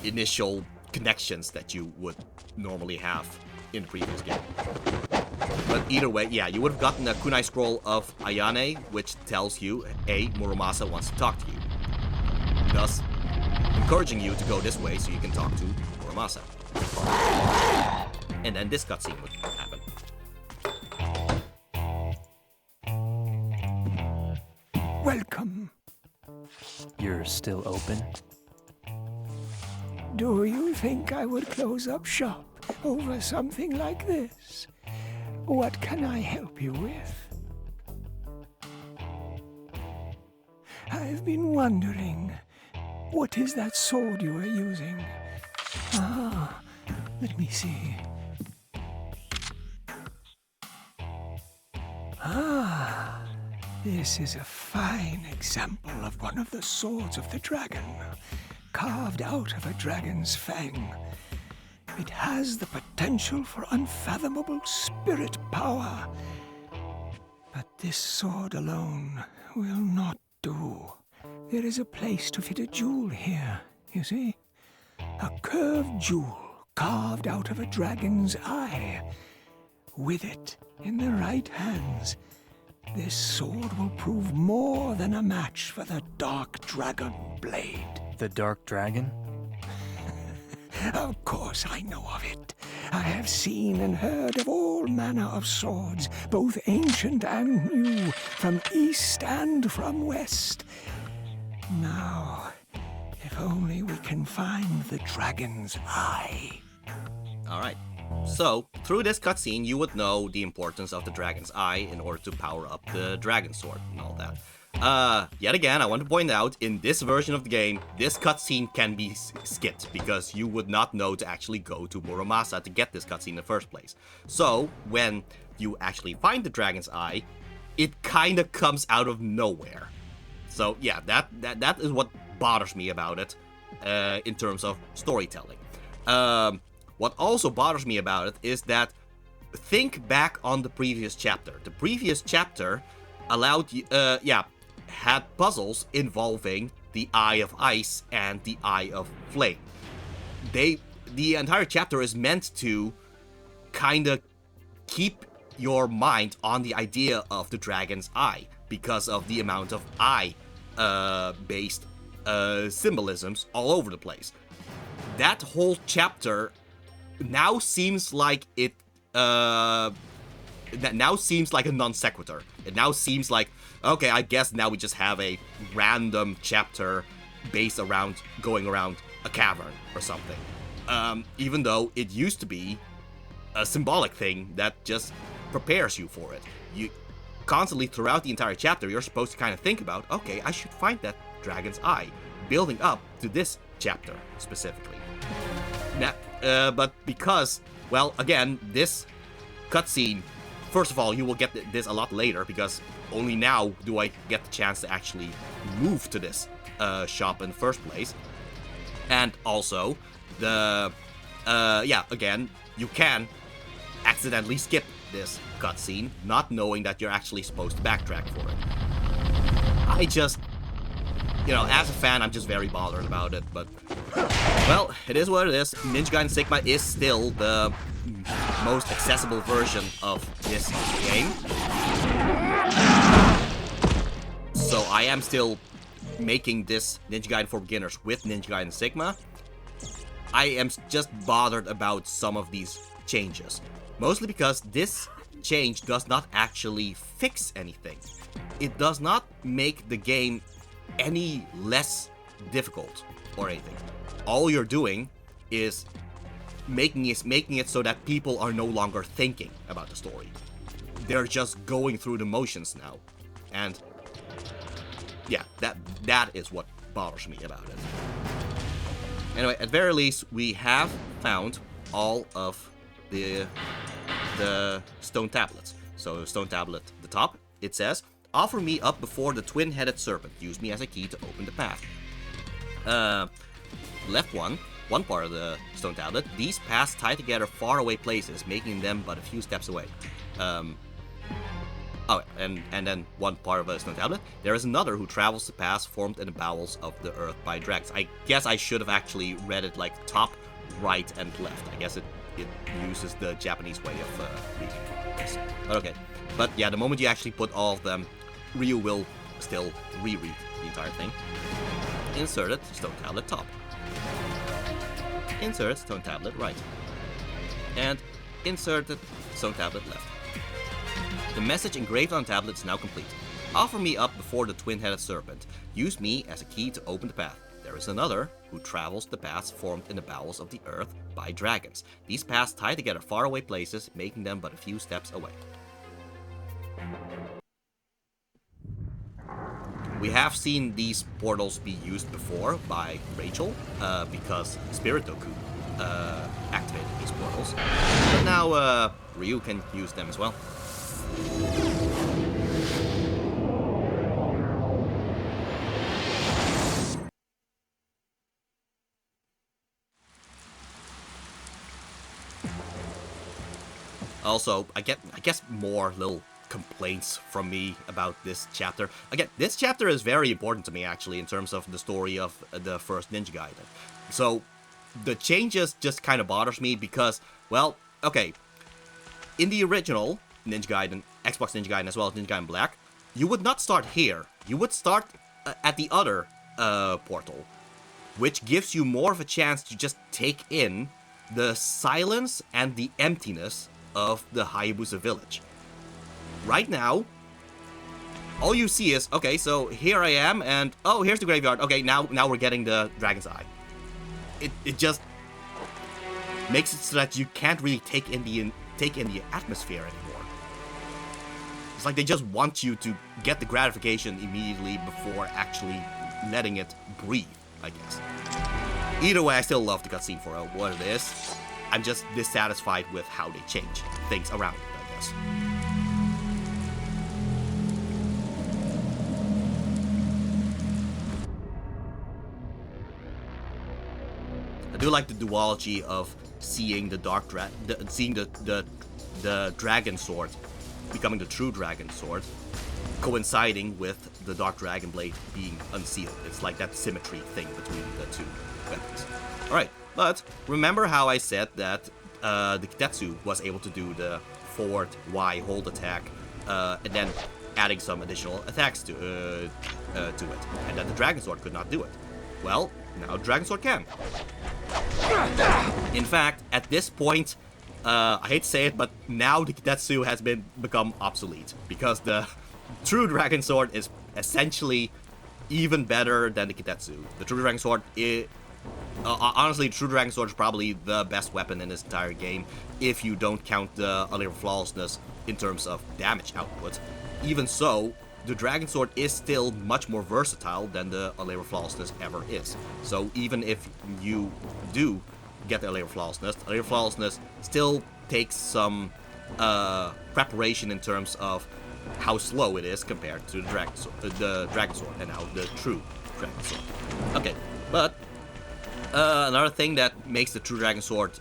initial connections that you would normally have in the previous game. But either way, yeah, you would have gotten a kunai scroll of Ayane, which tells you, hey, Muramasa wants to talk to you. Thus, encouraging you to go this way so you can talk to Muramasa. And then this cutscene would happen. Welcome. You're still open? Do you think I would close up shop over something like this? What can I help you with? I've been wondering, what is that sword you are using? Ah, let me see. Ah, this is a fine example of one of the swords of the dragon, carved out of a dragon's fang. It has the potential for unfathomable spirit power. But this sword alone will not do. There is a place to fit a jewel here, you see? A curved jewel carved out of a dragon's eye. With it in the right hands, this sword will prove more than a match for the Dark Dragon blade. The Dark Dragon? Of course I know of it. I have seen and heard of all manner of swords, both ancient and new, from east and from west. Now, if only we can find the dragon's eye. Alright. So, through this cutscene, you would know the importance of the Dragon's Eye in order to power up the Dragon Sword and all that. Yet again, I want to point out, in this version of the game, this cutscene can be skipped, because you would not know to actually go to Muramasa to get this cutscene in the first place. So, when you actually find the Dragon's Eye, it kinda comes out of nowhere. So, yeah, that is what bothers me about it, in terms of storytelling. What also bothers me about it is that, think back on the previous chapter. The previous chapter allowed you, had puzzles involving the Eye of Ice and the Eye of Flame. The entire chapter is meant to kinda keep your mind on the idea of the Dragon's Eye, because of the amount of eye based symbolisms all over the place. That whole chapter now seems like it that now seems like a non sequitur. It now seems like, okay, I guess now we just have a random chapter based around going around a cavern or something. Even though it used to be a symbolic thing that just prepares you for it. You constantly throughout the entire chapter, you're supposed to kind of think about, okay, I should find that Dragon's Eye, building up to this chapter specifically. Now, but because, well, again, this cutscene, first of all, you will get this a lot later, because only now do I get the chance to actually move to this shop in the first place. And also, again, you can accidentally skip this cutscene, not knowing that you're actually supposed to backtrack for it. I just, as a fan, I'm just very bothered about it, but, well, it is what it is. Ninja Gaiden Sigma is still the most accessible version of this game. So I am still making this Ninja Gaiden for beginners with Ninja Gaiden Sigma. I am just bothered about some of these changes. Mostly because this change does not actually fix anything. It does not make the game any less difficult or anything. All you're doing is making it so that people are no longer thinking about the story. They're just going through the motions now. And yeah, that is what bothers me about it. Anyway, at very least, we have found all of the stone tablets. So stone tablet at the top, it says, offer me up before the twin-headed serpent. Use me as a key to open the path. Left one part of the stone tablet. These paths tie together far away places, making them but a few steps away. And then one part of a stone tablet. There is another who travels the paths formed in the bowels of the earth by dragons. I guess I should have actually read it like top, right, and left. I guess it uses the Japanese way of reading this. But okay. But yeah, the moment you actually put all of them, Ryu will still reread the entire thing. Inserted stone tablet top. Insert stone tablet right. And inserted stone tablet left. The message engraved on the tablet is now complete. Offer me up before the twin-headed serpent. Use me as a key to open the path. There is another who travels the paths formed in the bowels of the earth by dragons. These paths tie together far away places, making them but a few steps away. We have seen these portals be used before by Rachel, because Spiritoku activated these portals. But now Ryu can use them as well. also, I guess more little complaints from me about this chapter. Again, this chapter is very important to me, actually, in terms of the story of the first Ninja Gaiden. So, the changes just kind of bothers me because, well, okay, in the original Ninja Gaiden, Xbox Ninja Gaiden as well as Ninja Gaiden Black, you would not start here. You would start at the other portal, which gives you more of a chance to just take in the silence and the emptiness of the Hayabusa village. Right now, all you see is, okay, so here I am, and oh, here's the graveyard. Okay, now we're getting the Dragon's Eye. It just makes it so that you can't really take in the atmosphere anymore. It's like they just want you to get the gratification immediately before actually letting it breathe, I guess. Either way, I still love the cutscene for what it is. I'm just dissatisfied with how they change things around it, I guess. I do like the duology of seeing the the dragon sword becoming the true dragon sword, coinciding with the Dark Dragon Blade being unsealed. It's like that symmetry thing between the two weapons. Alright, but remember how I said that the Kitetsu was able to do the forward Y hold attack, and then adding some additional attacks to it, and that the Dragon Sword could not do it. Well, now Dragon Sword can. In fact, at this point, I hate to say it, but now the Kitetsu has become obsolete, because the True Dragon Sword is essentially even better than the Kitetsu. The True Dragon Sword is... honestly, True Dragon Sword is probably the best weapon in this entire game, if you don't count the Unlimited Flawlessness in terms of damage output. Even so, the Dragon Sword is still much more versatile than the Unlimited Flawlessness ever is. So even if you do get the Unlimited Flawlessness still takes some preparation in terms of how slow it is compared to the Dragon Sword, and now the True Dragon Sword. Okay, but another thing that makes the True Dragon Sword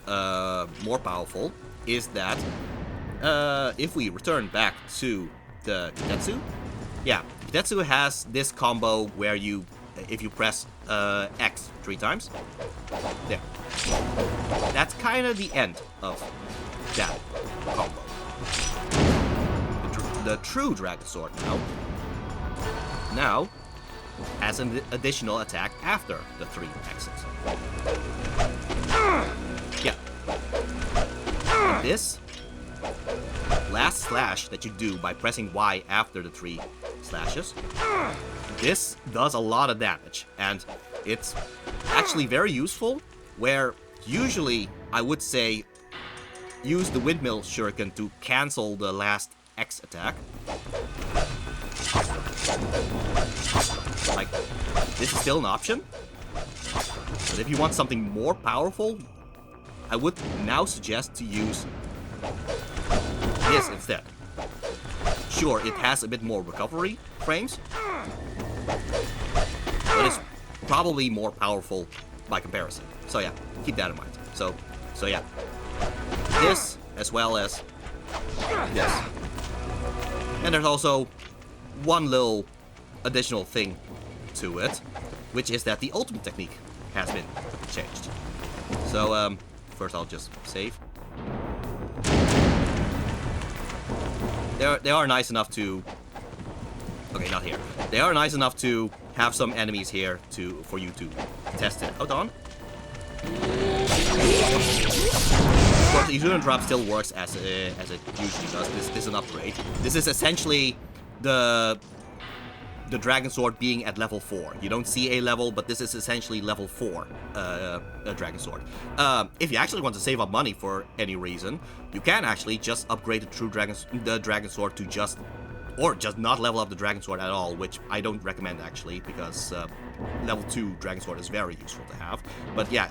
more powerful is that if we return back to the Kitetsu, yeah, Kitetsu has this combo where you, if you press X 3 times, there. That's kind of the end of that combo. The True Dragon Sword now has an additional attack after the 3 X's. Yeah. And this last slash that you do by pressing Y after the 3 slashes, this does a lot of damage, and it's actually very useful, where usually I would say use the Windmill Shuriken to cancel the last X attack. Like, this is still an option, but if you want something more powerful, I would now suggest to use this instead. Sure, it has a bit more recovery frames, but it's probably more powerful by comparison. So yeah, keep that in mind. So yeah, this as well as this. And there's also one little additional thing to it, which is that the ultimate technique has been changed. So first I'll just save. They are nice enough to... Okay, not here. They are nice enough to have some enemies here for you to test it out on. Of course, the Izuna drop still works as it usually does. This is an upgrade. This is essentially the Dragon Sword being at level 4. You don't see a level, but this is essentially level 4 Dragon Sword. If you actually want to save up money for any reason, you can actually just upgrade the Dragon Sword to just not level up the Dragon Sword at all, which I don't recommend actually, because level 2 Dragon Sword is very useful to have. But yeah,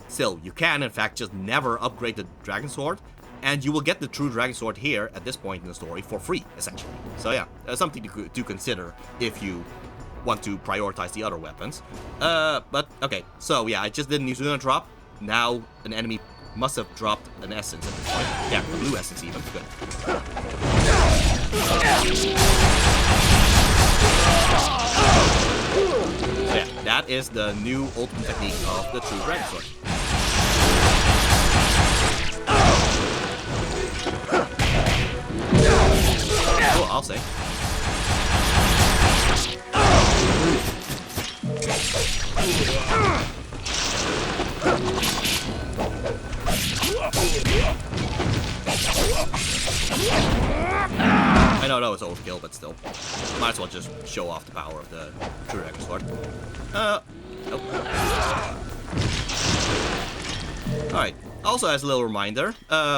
still, you can in fact just never upgrade the Dragon Sword, and you will get the True Dragon Sword here at this point in the story for free, essentially. So yeah, something to consider if you want to prioritize the other weapons. But okay, so yeah, I just did an Izuna drop. Now an enemy must have dropped an essence at this point. Yeah, a blue essence even. Good. So yeah, that is the new ultimate technique of the true Dragon Sword. Oh, I'll say. I know it's overkill, but still. Might as well just show off the power of the true Dragon Sword. Nope. Alright, also as a little reminder,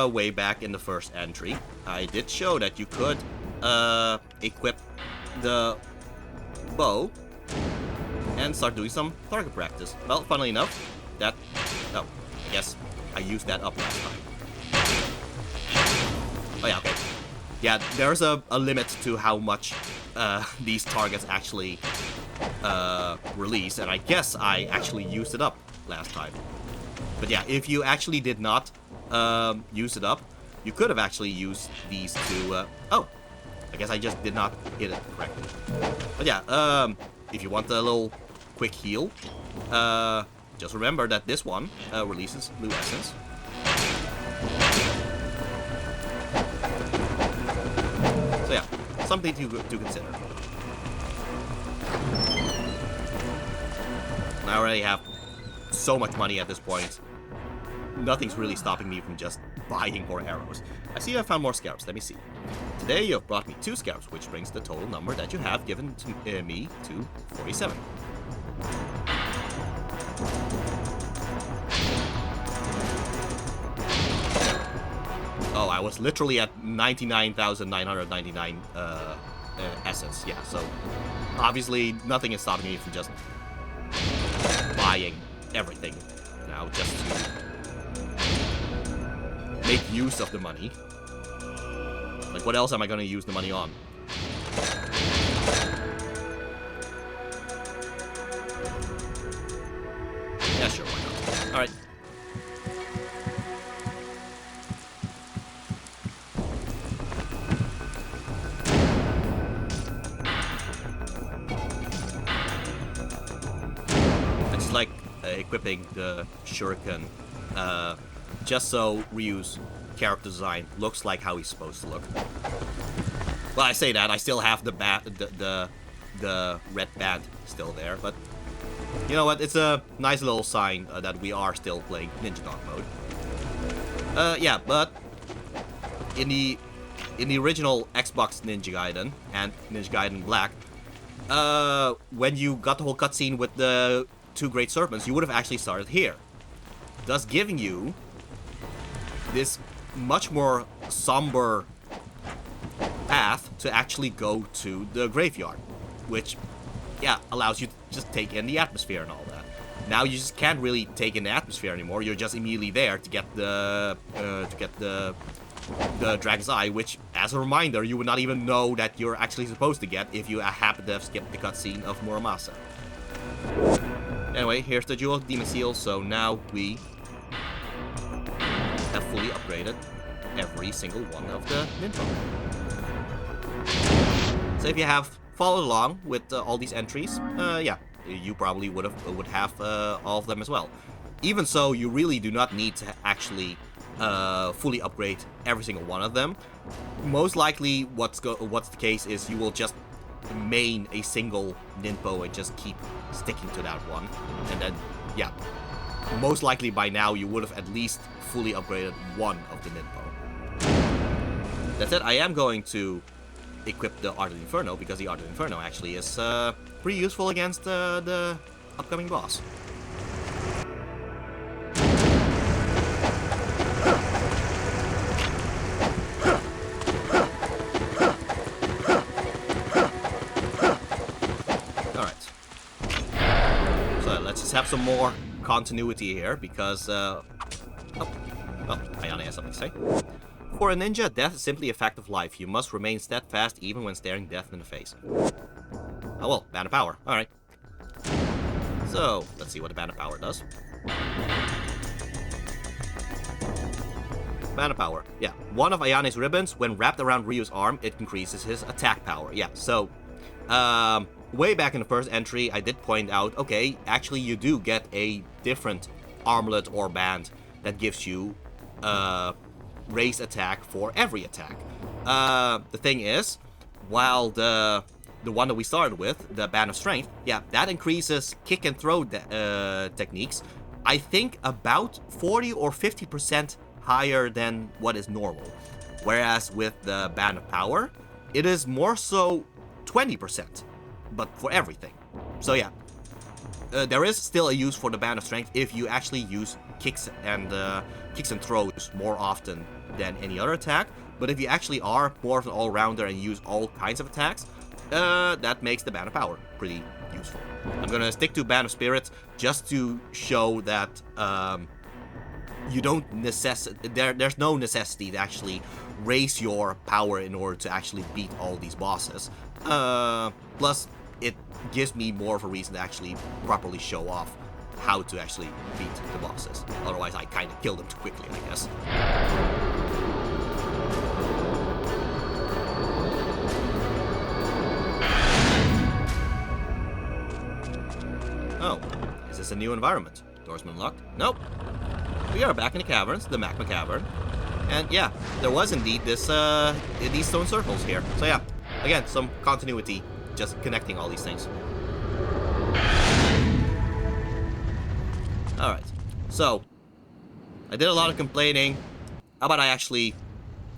way back in the first entry, I did show that you could equip the bow and start doing some target practice. Well, funnily enough, that... Oh, I guess I used that up last time. Oh yeah, okay. Yeah, there's a limit to how much these targets actually release, and I guess I actually used it up last time. But yeah, if you actually did not use it up, you could have actually used these to... oh, I guess I just did not hit it correctly. But yeah, if you want a little quick heal, just remember that this one releases blue essence. So yeah, something to consider. I already have so much money at this point. Nothing's really stopping me from just buying more arrows. I see I found more scarabs. Let me see. Today you have brought me 2 scarabs, which brings the total number that you have given to me to 47. Oh, I was literally at 99,999 essence. Yeah, so obviously nothing is stopping me from just buying everything now, just to make use of the money. Like, what else am I going to use the money on? Yeah, sure, why not? Alright. I just like equipping the shuriken just so Ryu's character design looks like how he's supposed to look. Well, I say that, I still have the red band still there, but you know what, it's a nice little sign that we are still playing Ninja Dog mode. Yeah, but in the original Xbox Ninja Gaiden and Ninja Gaiden Black, when you got the whole cutscene with the 2 great serpents, you would have actually started here, thus giving you this much more somber path to actually go to the graveyard, which, yeah, allows you to just take in the atmosphere and all that. Now you just can't really take in the atmosphere anymore. You're just immediately there to get the Dragon's Eye, which, as a reminder, you would not even know that you're actually supposed to get if you happen to have skipped the cutscene of Muramasa. Anyway, here's the Jewel of Demon Seal, so now we have fully upgraded every single one of the Ninpo. So if you have followed along with all these entries, yeah, you probably would have all of them as well. Even so, you really do not need to actually fully upgrade every single one of them. Most likely, what's the case is you will just main a single Ninpo and just keep sticking to that one, and then, yeah, most likely by now you would have at least fully upgraded one of the Ninpo. That said, I am going to equip the Art of Inferno, because the Art of Inferno actually is pretty useful against the upcoming boss. Alright. So let's just have some more continuity here, because oh, well, Ayane has something to say. For a ninja, death is simply a fact of life. You must remain steadfast even when staring death in the face. Oh well, Band of Power. Alright. So, let's see what the Band of Power does. Mana power. Yeah. One of Ayane's ribbons, when wrapped around Ryu's arm, it increases his attack power. Yeah, so way back in the first entry, I did point out, okay, actually you do get a different armlet or band that gives you raised attack for every attack. The thing is, while the one that we started with, the Band of Strength, yeah, that increases kick and throw techniques, I think about 40 or 50% higher than what is normal. Whereas with the Band of Power, it is more so 20%, but for everything. So yeah, there is still a use for the Band of Strength if you actually use kicks and throws more often than any other attack. But if you actually are more of an all-rounder and use all kinds of attacks, that makes the Band of Power pretty useful. I'm gonna stick to Band of Spirits just to show that you don't there's no necessity to actually raise your power in order to actually beat all these bosses. Plus, it gives me more of a reason to actually properly show off how to actually beat the bosses. Otherwise, I kind of kill them too quickly, I guess. Oh, is this a new environment? Doors been unlocked? Nope. We are back in the caverns, the Magma Cavern. And yeah, there was indeed this these stone circles here. So yeah, again, some continuity, just connecting all these things. Alright, so I did a lot of complaining. How about I actually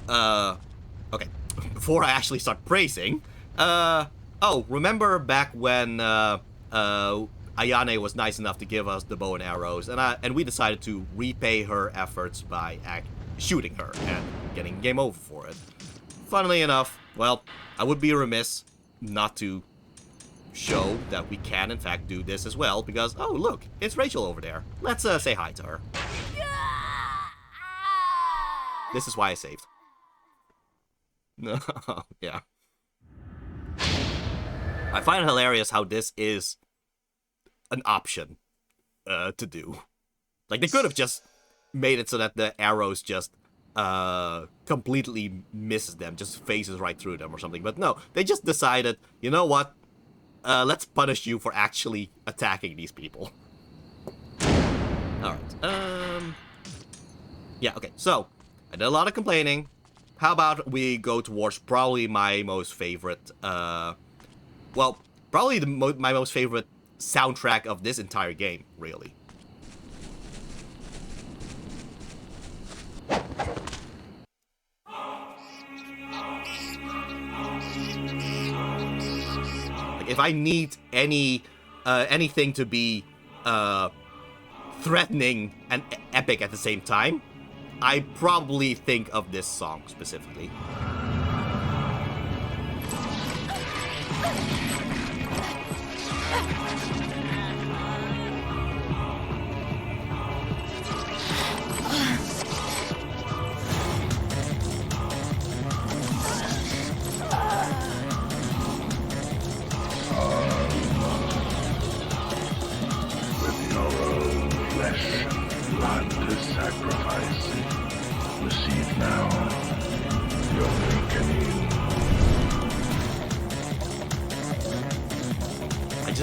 okay, before I actually start praising, oh, remember back when Ayane was nice enough to give us the bow and arrows, and we decided to repay her efforts by shooting her and getting game over for it. Funnily enough, well, I would be remiss not to show that we can in fact do this as well, because, oh look, it's Rachel over there. Let's say hi to her. This is why I saved. No, yeah. I find it hilarious how this is an option to do. Like, they could have just made it so that the arrows just completely misses them, just phases right through them or something. But no, they just decided, you know what? Let's punish you for actually attacking these people. Alright, yeah, okay, so, I did a lot of complaining. How about we go towards probably my most favorite, well, probably my most favorite soundtrack of this entire game, really. Like, if I need anything to be threatening and epic at the same time, I probably think of this song specifically.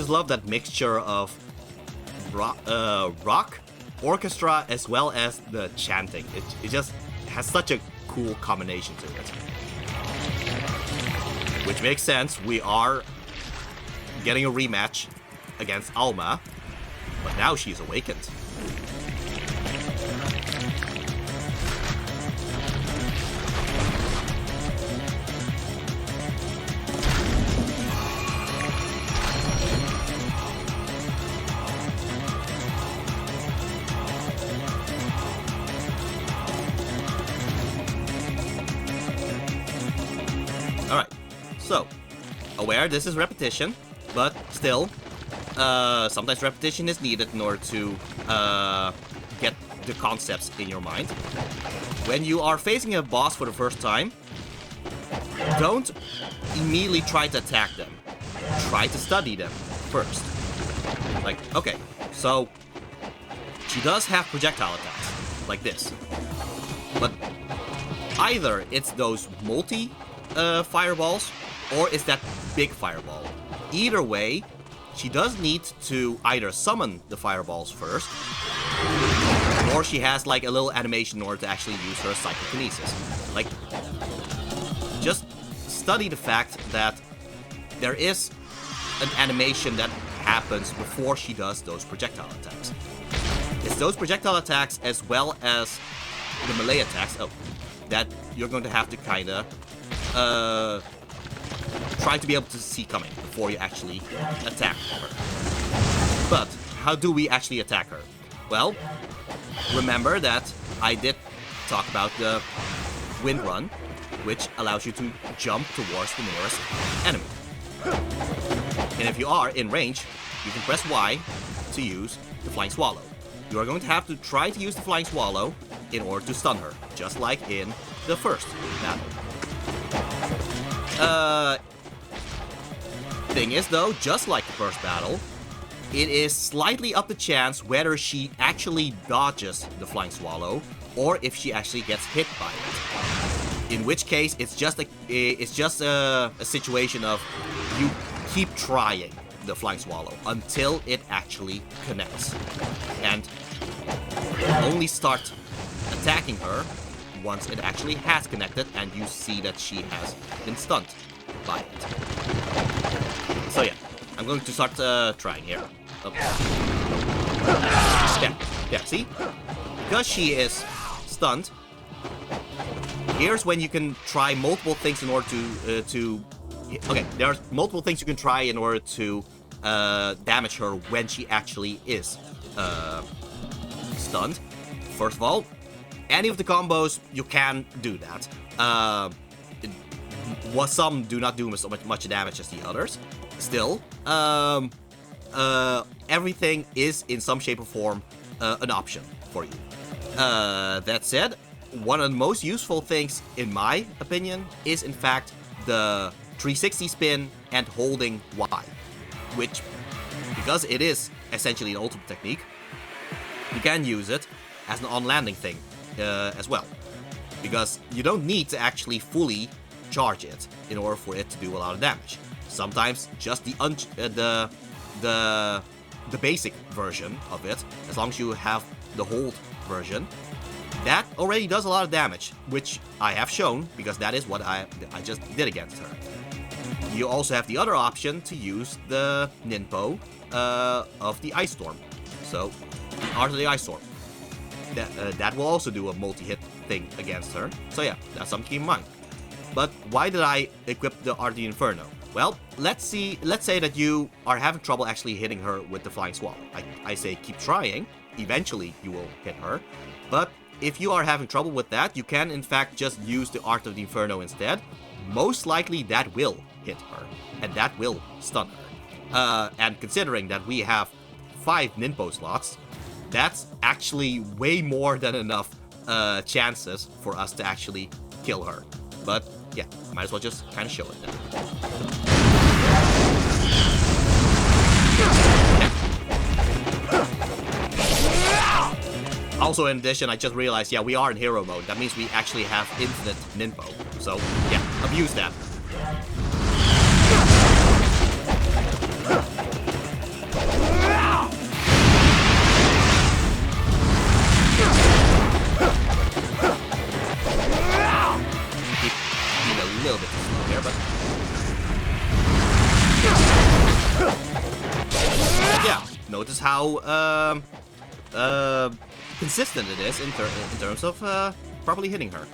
Love that mixture of rock, orchestra, as well as the chanting. It just has such a cool combination to it. Which makes sense. We are getting a rematch against Alma, but now she's awakened. Aware this is repetition, but still, sometimes repetition is needed in order to get the concepts in your mind. When you are facing a boss for the first time, don't immediately try to attack them. Try to study them first. Like, okay, so she does have projectile attacks, like this. But either it's those multi fireballs, or it's that big fireball. Either way, she does need to either summon the fireballs first, or she has like a little animation in order to actually use her psychokinesis. Like, just study the fact that there is an animation that happens before she does those projectile attacks. It's those projectile attacks as well as the melee attacks that you're going to have to kinda try to be able to see coming before you actually attack her. But how do we actually attack her? Well, remember that I did talk about the wind run, which allows you to jump towards the nearest enemy. And if you are in range, you can press Y to use the Flying Swallow. You are going to have to try to use the Flying Swallow in order to stun her, just like in the first battle. Thing is though, just like the first battle, it is slightly up to chance whether she actually dodges the Flying Swallow or if she actually gets hit by it. In which case, it's just a situation of you keep trying the Flying Swallow until it actually connects, and only start attacking her once it actually has connected and you see that she has been stunned by it. So yeah, I'm going to start trying here. Yeah, see? Because she is stunned, here's when you can try multiple things in order okay, there are multiple things you can try in order to damage her when she actually is stunned. First of all, any of the combos, you can do that. Some do not do so much damage as the others. Still, everything is in some shape or form an option for you. That said, one of the most useful things, in my opinion, is in fact the 360 spin and holding Y, which, because it is essentially an ultimate technique, you can use it as an on-landing thing as well, because you don't need to actually fully charge it in order for it to do a lot of damage. Sometimes just the basic version of it, as long as you have the hold version, that already does a lot of damage, which I have shown, because that is what I just did against her. You also have the other option to use the Ninpo of the Ice Storm. So, Art of the Ice Storm. That will also do a multi-hit thing against her. So yeah, that's something to keep in mind. But why did I equip the Art of the Inferno? Well, let's say that you are having trouble actually hitting her with the Flying Swallow. I say keep trying. Eventually you will hit her. But if you are having trouble with that, you can in fact just use the Art of the Inferno instead. Most likely that will hit her, and that will stun her. And considering that we have 5 Ninpo slots, that's actually way more than enough chances for us to actually kill her. But yeah, might as well just kind of show it now. Also, in addition, I just realized, yeah, we are in hero mode. That means we actually have infinite Ninpo. So, yeah, abuse that. Keep being a little bit slow here, but... yeah, notice how, consistent it is in terms of properly hitting her.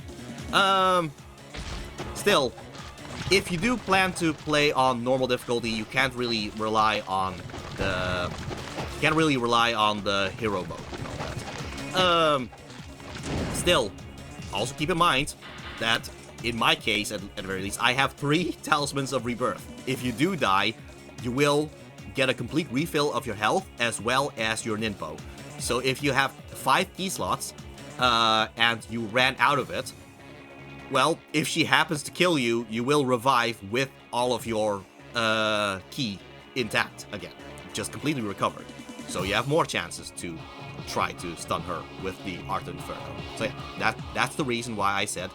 Still, if you do plan to play on normal difficulty, you can't really rely on the hero mode and all that. Still, also keep in mind that in my case, at the very least, I have 3 Talismans of Rebirth. If you do die, you will get a complete refill of your health as well as your Ninpo. So if you have 5 key slots, and you ran out of it, well, if she happens to kill you, you will revive with all of your key intact again, just completely recovered. So you have more chances to try to stun her with the Art of Inferno. So yeah, that's the reason why I said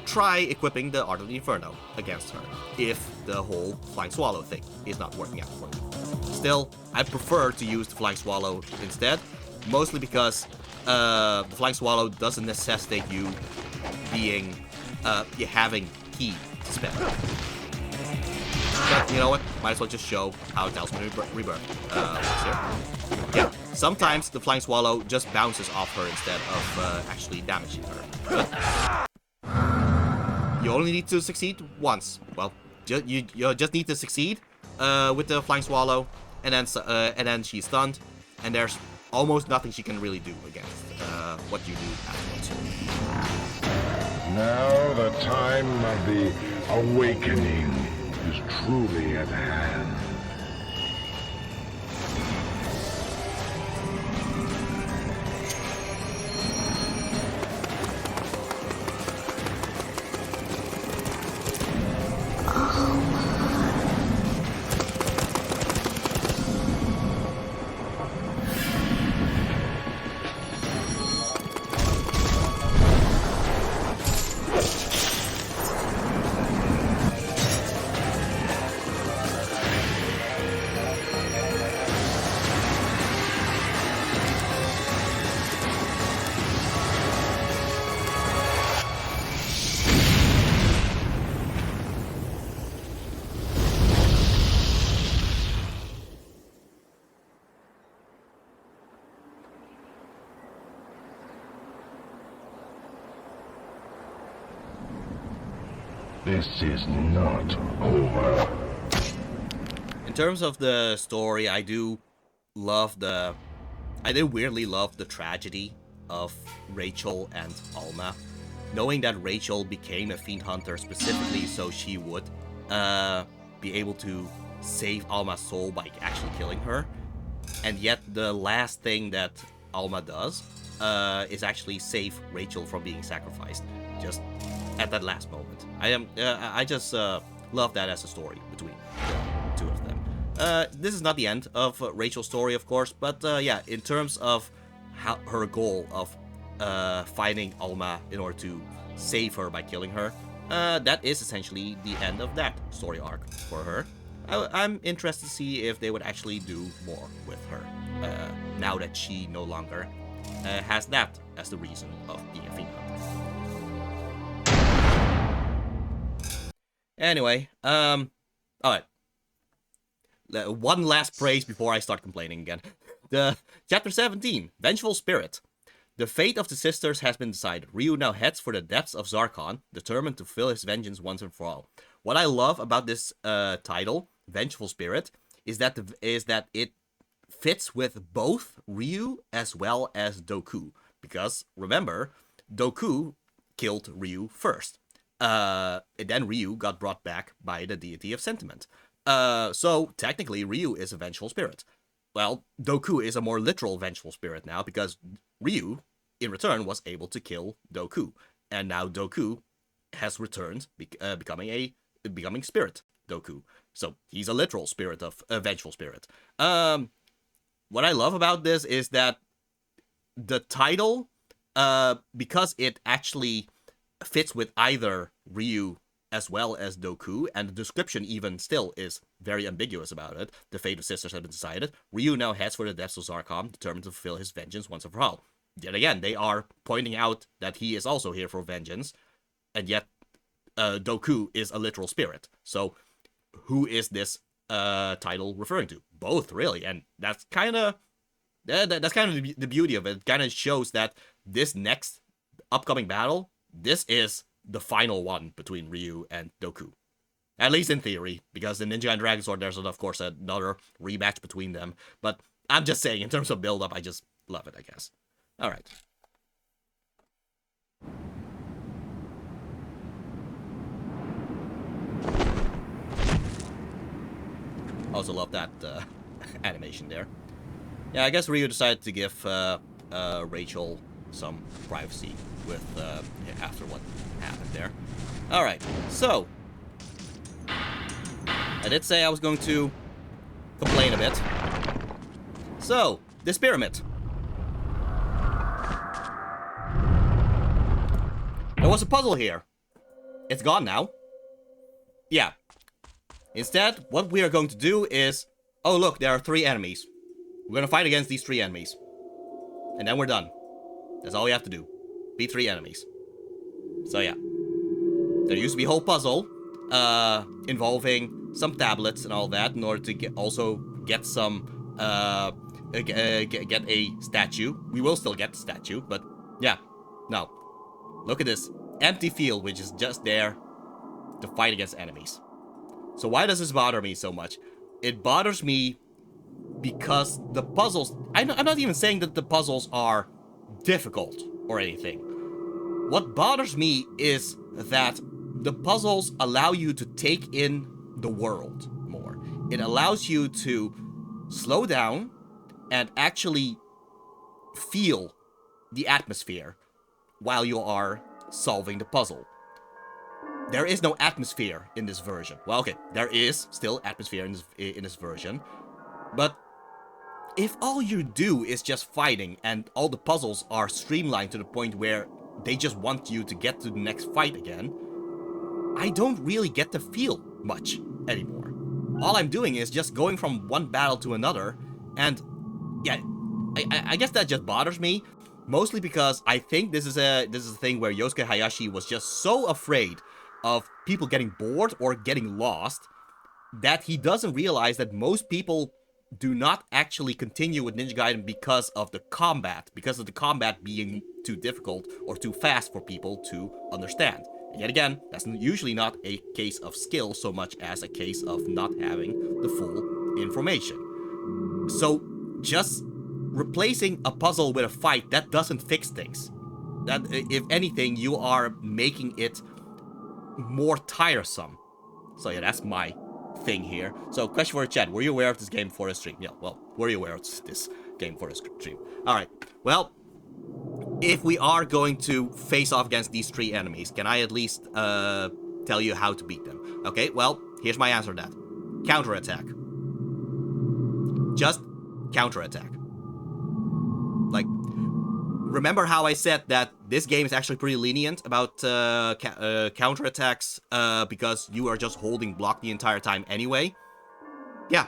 try equipping the Art of the Inferno against her, if the whole Flying Swallow thing is not working out for you. Still, I prefer to use the Flying Swallow instead, mostly because the Flying Swallow doesn't necessitate you being, having key to spend. But you know what? Might as well just show how Talisman Rebirth works here. Yeah, sometimes the Flying Swallow just bounces off her instead of actually damaging her. But you only need to succeed once. Well, you just need to succeed with the Flying Swallow, and then she's stunned, and there's almost nothing she can really do against what you do afterwards. Now the time of the awakening is truly at hand. This is not over. In terms of the story, I do weirdly love the tragedy of Rachel and Alma. Knowing that Rachel became a fiend hunter specifically so she would be able to save Alma's soul by actually killing her. And yet the last thing that Alma does is actually save Rachel from being sacrificed. Just at that last moment. I just love that as a story between the two of them. This is not the end of Rachel's story, of course, but yeah, in terms of her goal of finding Alma in order to save her by killing her, that is essentially the end of that story arc for her. I'm interested to see if they would actually do more with her, now that she no longer has that as the reason of being a fiend hunter. Anyway, alright. One last praise before I start complaining again. The Chapter 17, Vengeful Spirit. The fate of the sisters has been decided. Ryu now heads for the depths of Zarkon, determined to fulfill his vengeance once and for all. What I love about this title, Vengeful Spirit, is that it fits with both Ryu as well as Doku. Because, remember, Doku killed Ryu first. And then Ryu got brought back by the deity of sentiment. So, technically, Ryu is a vengeful spirit. Well, Doku is a more literal vengeful spirit now, because Ryu, in return, was able to kill Doku. And now Doku has returned, becoming spirit Doku. So, he's a literal spirit of a vengeful spirit. What I love about this is that the title, because it actually fits with either Ryu as well as Doku, and the description even still is very ambiguous about it. The fate of sisters has been decided. Ryu now heads for the depths of Zarkon, determined to fulfill his vengeance once and for all. Yet again, they are pointing out that he is also here for vengeance, and yet Doku is a literal spirit. So, who is this title referring to? Both, really, and that's kind of the beauty of it. It kind of shows that this next upcoming battle, this is the final one between Ryu and Doku. At least in theory, because in Ninja and Dragon Sword, there's of course another rematch between them. But I'm just saying, in terms of build-up, I just love it, I guess. Alright. Also love that animation there. Yeah, I guess Ryu decided to give Rachel some privacy with after what happened there. Alright, so I did say I was going to complain a bit. So, this pyramid. There was a puzzle here. it's gone now. Yeah. Instead, what we are going to do is... Oh, look, there are 3 enemies. We're gonna fight against these 3 enemies. And then we're done. That's all we have to do. Beat 3 enemies. So yeah. There used to be a whole puzzle involving some tablets and all that in order to get some get a statue. We will still get the statue, but yeah. No. Look at this empty field which is just there to fight against enemies. So why does this bother me so much? It bothers me because the puzzles... I'm not even saying that the puzzles are difficult or anything. What bothers me is that the puzzles allow you to take in the world more. It allows you to slow down and actually feel the atmosphere while you are solving the puzzle. There is no atmosphere in this version. Well, okay, there is still atmosphere in this version. But if all you do is just fighting and all the puzzles are streamlined to the point where they just want you to get to the next fight again, I don't really get to feel much anymore. All I'm doing is just going from one battle to another, and yeah, I guess that just bothers me, mostly because I think this is a thing where Yosuke Hayashi was just so afraid of people getting bored or getting lost that he doesn't realize that most people do not actually continue with Ninja Gaiden because of the combat being too difficult or too fast for people to understand. And yet again, that's usually not a case of skill so much as a case of not having the full information. So just replacing a puzzle with a fight, that doesn't fix things. That, if anything, you are making it more tiresome. So yeah, that's my thing here. So question for the chat, were you aware of this game before the stream? Yeah, well, were you aware of this game before the stream? Alright, well, if we are going to face off against these 3 enemies, can I at least tell you how to beat them? Okay, well, here's my answer to that. Counterattack. Just counterattack. Like, remember how I said that this game is actually pretty lenient about counterattacks because you are just holding block the entire time anyway? Yeah.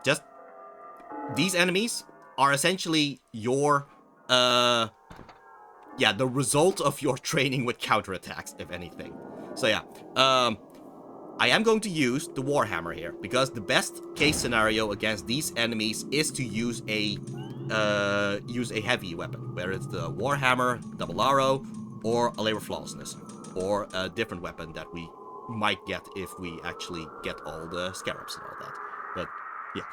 Just... These enemies are essentially your... yeah, the result of your training with counterattacks, if anything. So yeah, I am going to use the Warhammer here, because the best case scenario against these enemies is to use a heavy weapon, whether it's the Warhammer, Double Arrow, or a Labor Flawlessness, or a different weapon that we might get if we actually get all the scarabs and all that. But yeah,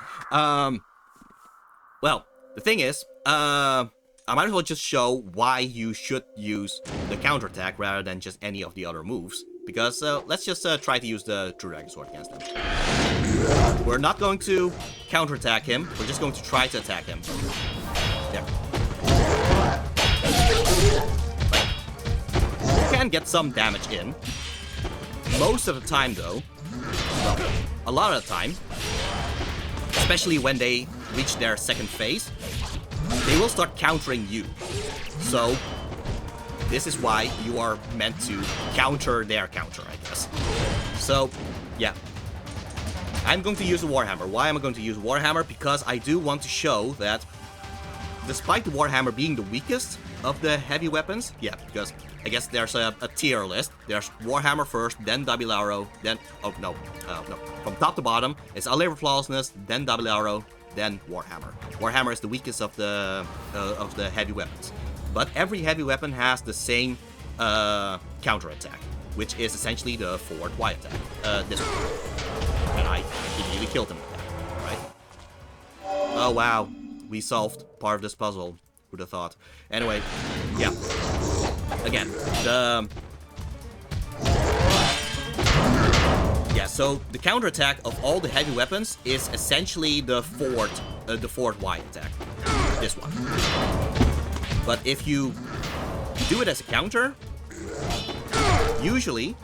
well, the thing is, I might as well just show why you should use the counterattack rather than just any of the other moves. Because let's just try to use the True Dragon Sword against him. We're not going to counterattack him, we're just going to try to attack him. There. You can get some damage in. Most of the time though, well, a lot of the time, especially when they reach their second phase, they will start countering you. So, this is why you are meant to counter their counter, I guess. So, yeah. I'm going to use the Warhammer. Why am I going to use Warhammer? Because I do want to show that, despite the Warhammer being the weakest of the heavy weapons, yeah, because I guess there's a tier list. There's Warhammer first, then Double Arrow, then... Oh, no. No. From top to bottom, it's a Labor Flawlessness, then Double Arrow, then Warhammer. Warhammer is the weakest of the heavy weapons. But every heavy weapon has the same counterattack, which is essentially the forward Y attack. This one. And I immediately killed him with that, right? Oh wow, we solved part of this puzzle. Who'd have thought? Anyway, yeah. Again, yeah, so the counterattack of all the heavy weapons is essentially the forward Y attack. This one. But if you do it as a counter, usually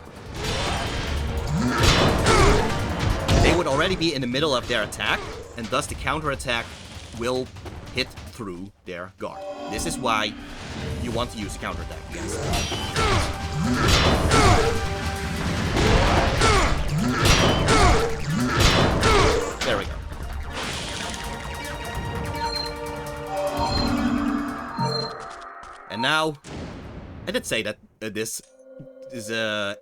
they would already be in the middle of their attack, and thus the counterattack will hit through their guard. This is why you want to use the counterattack against them. Now, I did say that this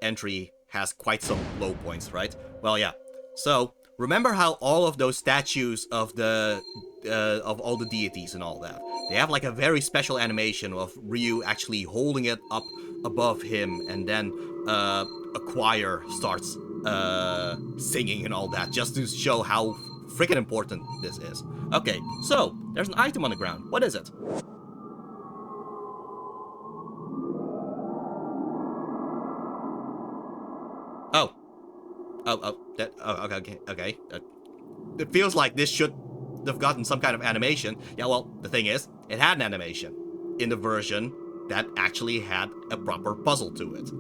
entry has quite some low points, right? Well, yeah. So, remember how all of those statues of all the deities and all that, they have like a very special animation of Ryu actually holding it up above him, and then a choir starts singing and all that, just to show how freaking important this is. Okay, so there's an item on the ground. What is it? Okay. It feels like this should have gotten some kind of animation. Yeah, well, the thing is, it had an animation in the version that actually had a proper puzzle to it.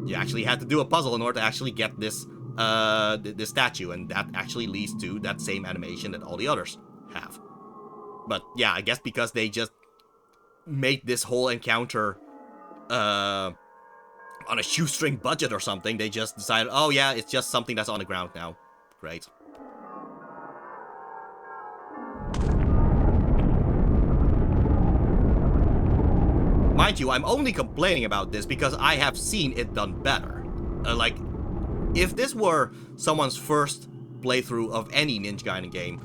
You actually had to do a puzzle in order to actually get this this statue, and that actually leads to that same animation that all the others have. But yeah, I guess because they just made this whole encounter on a shoestring budget or something, they just decided, oh yeah, it's just something that's on the ground now. Great. Mind you, I'm only complaining about this because I have seen it done better. Like, if this were someone's first playthrough of any Ninja Gaiden game,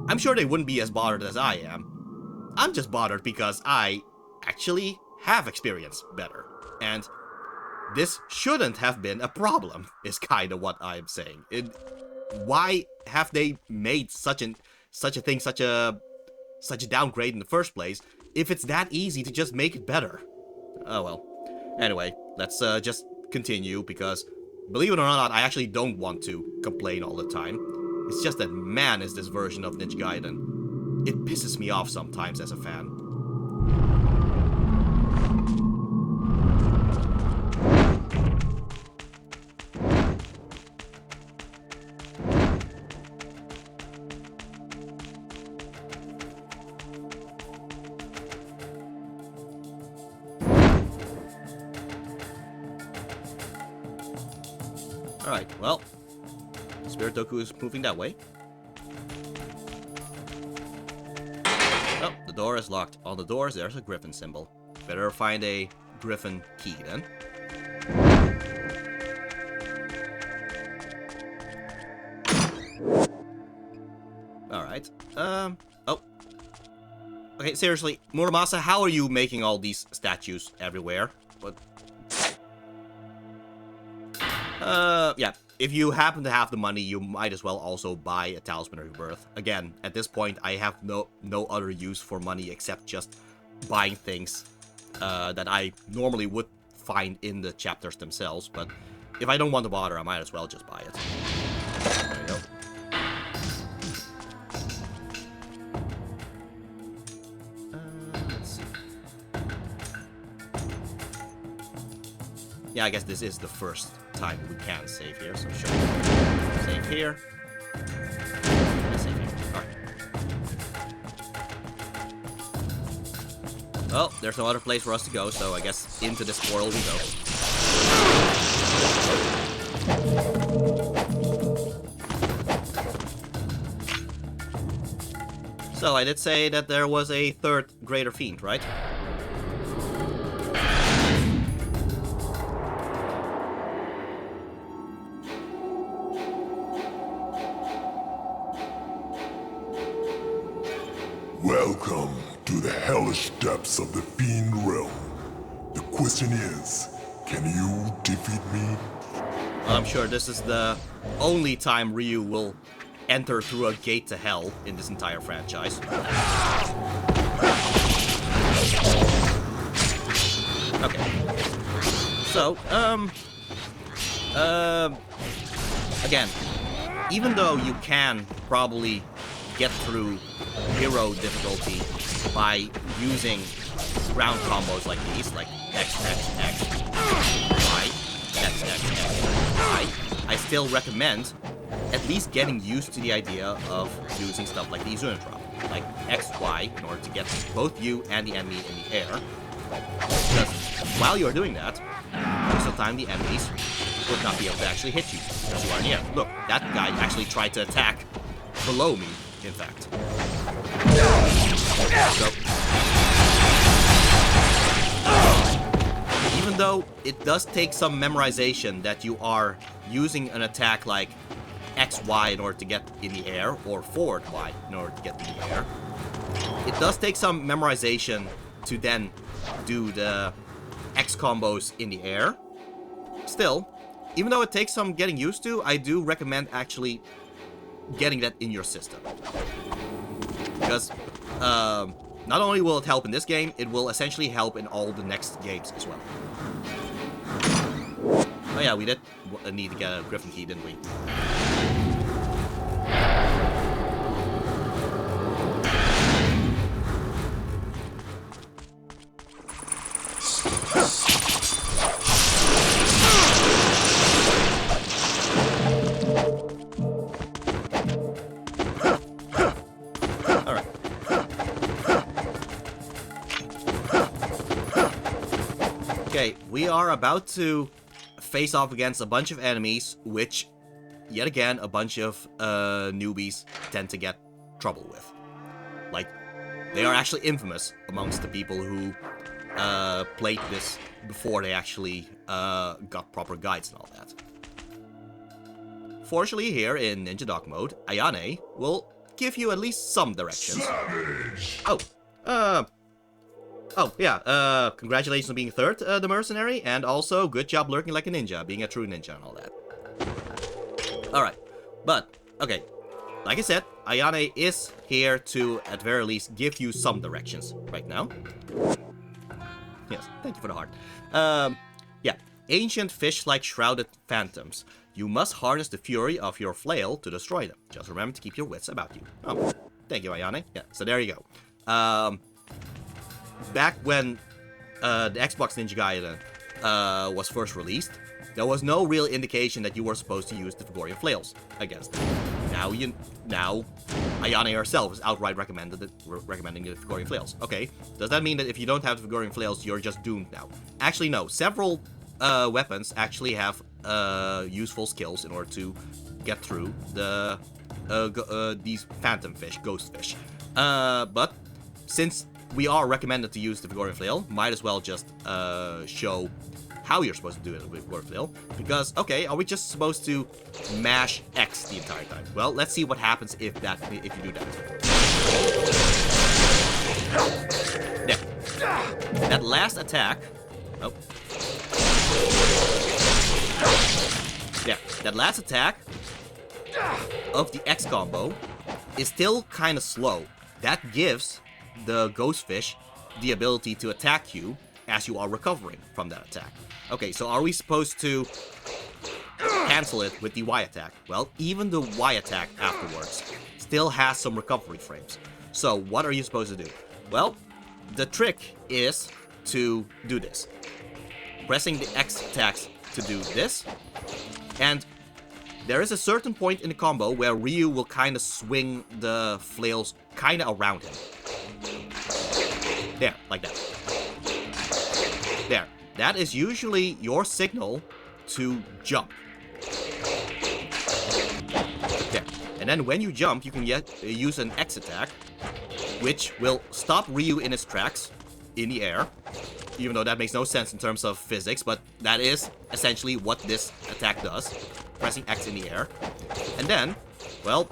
I'm sure they wouldn't be as bothered as I am. I'm just bothered because I actually have experienced better. And this shouldn't have been a problem, is kind of what I'm saying. Why have they made such a downgrade in the first place if it's that easy to just make it better? Oh well. Anyway, let's just continue, because believe it or not, I actually don't want to complain all the time. It's just that, man, is this version of Ninja Gaiden. It pisses me off sometimes as a fan. Alright, well, Spirit Doku is moving that way. Oh, the door is locked. On the doors, there's a griffin symbol. Better find a griffin key then. Alright, oh. Okay, seriously, Muramasa, how are you making all these statues everywhere? What? Yeah, if you happen to have the money, you might as well also buy a Talisman of Rebirth. Again, at this point, I have no other use for money except just buying things that I normally would find in the chapters themselves, but if I don't want to bother, I might as well just buy it. There you go. Let's see. Yeah, I guess this is the first time we can save here, so sure. Save here. Save here. Alright. Well, there's no other place for us to go, so I guess into this portal we go. So I did say that there was a third greater fiend, right? Welcome to the hellish depths of the Fiend Realm. The question is, can you defeat me? Well, I'm sure this is the only time Ryu will enter through a gate to hell in this entire franchise. Okay. So, again, even though you can probably get through hero difficulty by using ground combos like these, like X, X, X, Y, X, X, X, Y, I still recommend at least getting used to the idea of using stuff like the Izuna drop, like X, Y, in order to get both you and the enemy in the air. Because while you're doing that, most of the time the enemies would not be able to actually hit you because you are in the air. Look, that guy actually tried to attack below me, in fact. So. even though it does take some memorization that you are using an attack like XY in order to get in the air, or forward Y in order to get in the air, it does take some memorization to then do the X combos in the air. Still, even though it takes some getting used to, I do recommend actually getting that in your system. Because not only will it help in this game, it will essentially help in all the next games as well. Oh yeah, we did need to get a Griffin key, didn't we? Okay, we are about to face off against a bunch of enemies, which, yet again, a bunch of newbies tend to get trouble with. Like, they are actually infamous amongst the people who played this before they actually got proper guides and all that. Fortunately, here in Ninja Dog mode, Ayane will give you at least some directions. Savage. Oh, yeah, congratulations on being third, the mercenary, and also good job lurking like a ninja, being a true ninja and all that. Alright, but, okay, like I said, Ayane is here to, at very least, give you some directions right now. Yes, thank you for the heart. Yeah, ancient fish-like shrouded phantoms. You must harness the fury of your flail to destroy them. Just remember to keep your wits about you. Oh, thank you, Ayane. Yeah, so there you go. Back when the Xbox Ninja Gaiden was first released, there was no real indication that you were supposed to use the Figorian flails against them. Now Ayane herself is outright recommending the Figorian flails. Okay, does that mean that if you don't have the Figorian flails, you're just doomed now? Actually, no. Several weapons actually have useful skills in order to get through the these phantom fish, ghost fish. But since we are recommended to use the Figorian flail, might as well just show how you're supposed to do it with Figorian flail. Because, okay, are we just supposed to mash X the entire time? Well, let's see what happens if you do that. There. That last attack. Oh. Yeah, that last attack of the X combo is still kind of slow. That gives the ghost fish the ability to attack you as you are recovering from that attack. Okay, so are we supposed to cancel it with the Y attack? Well, even the Y attack afterwards still has some recovery frames. So what are you supposed to do? Well, the trick is to do this. Pressing the X attacks to do this, and there is a certain point in the combo where Ryu will kind of swing the flails kind of around him. There, like that. There. That is usually your signal to jump. There. And then when you jump, you can use an X attack, which will stop Ryu in his tracks in the air. Even though that makes no sense in terms of physics, but that is essentially what this attack does. Pressing X in the air. And then, well,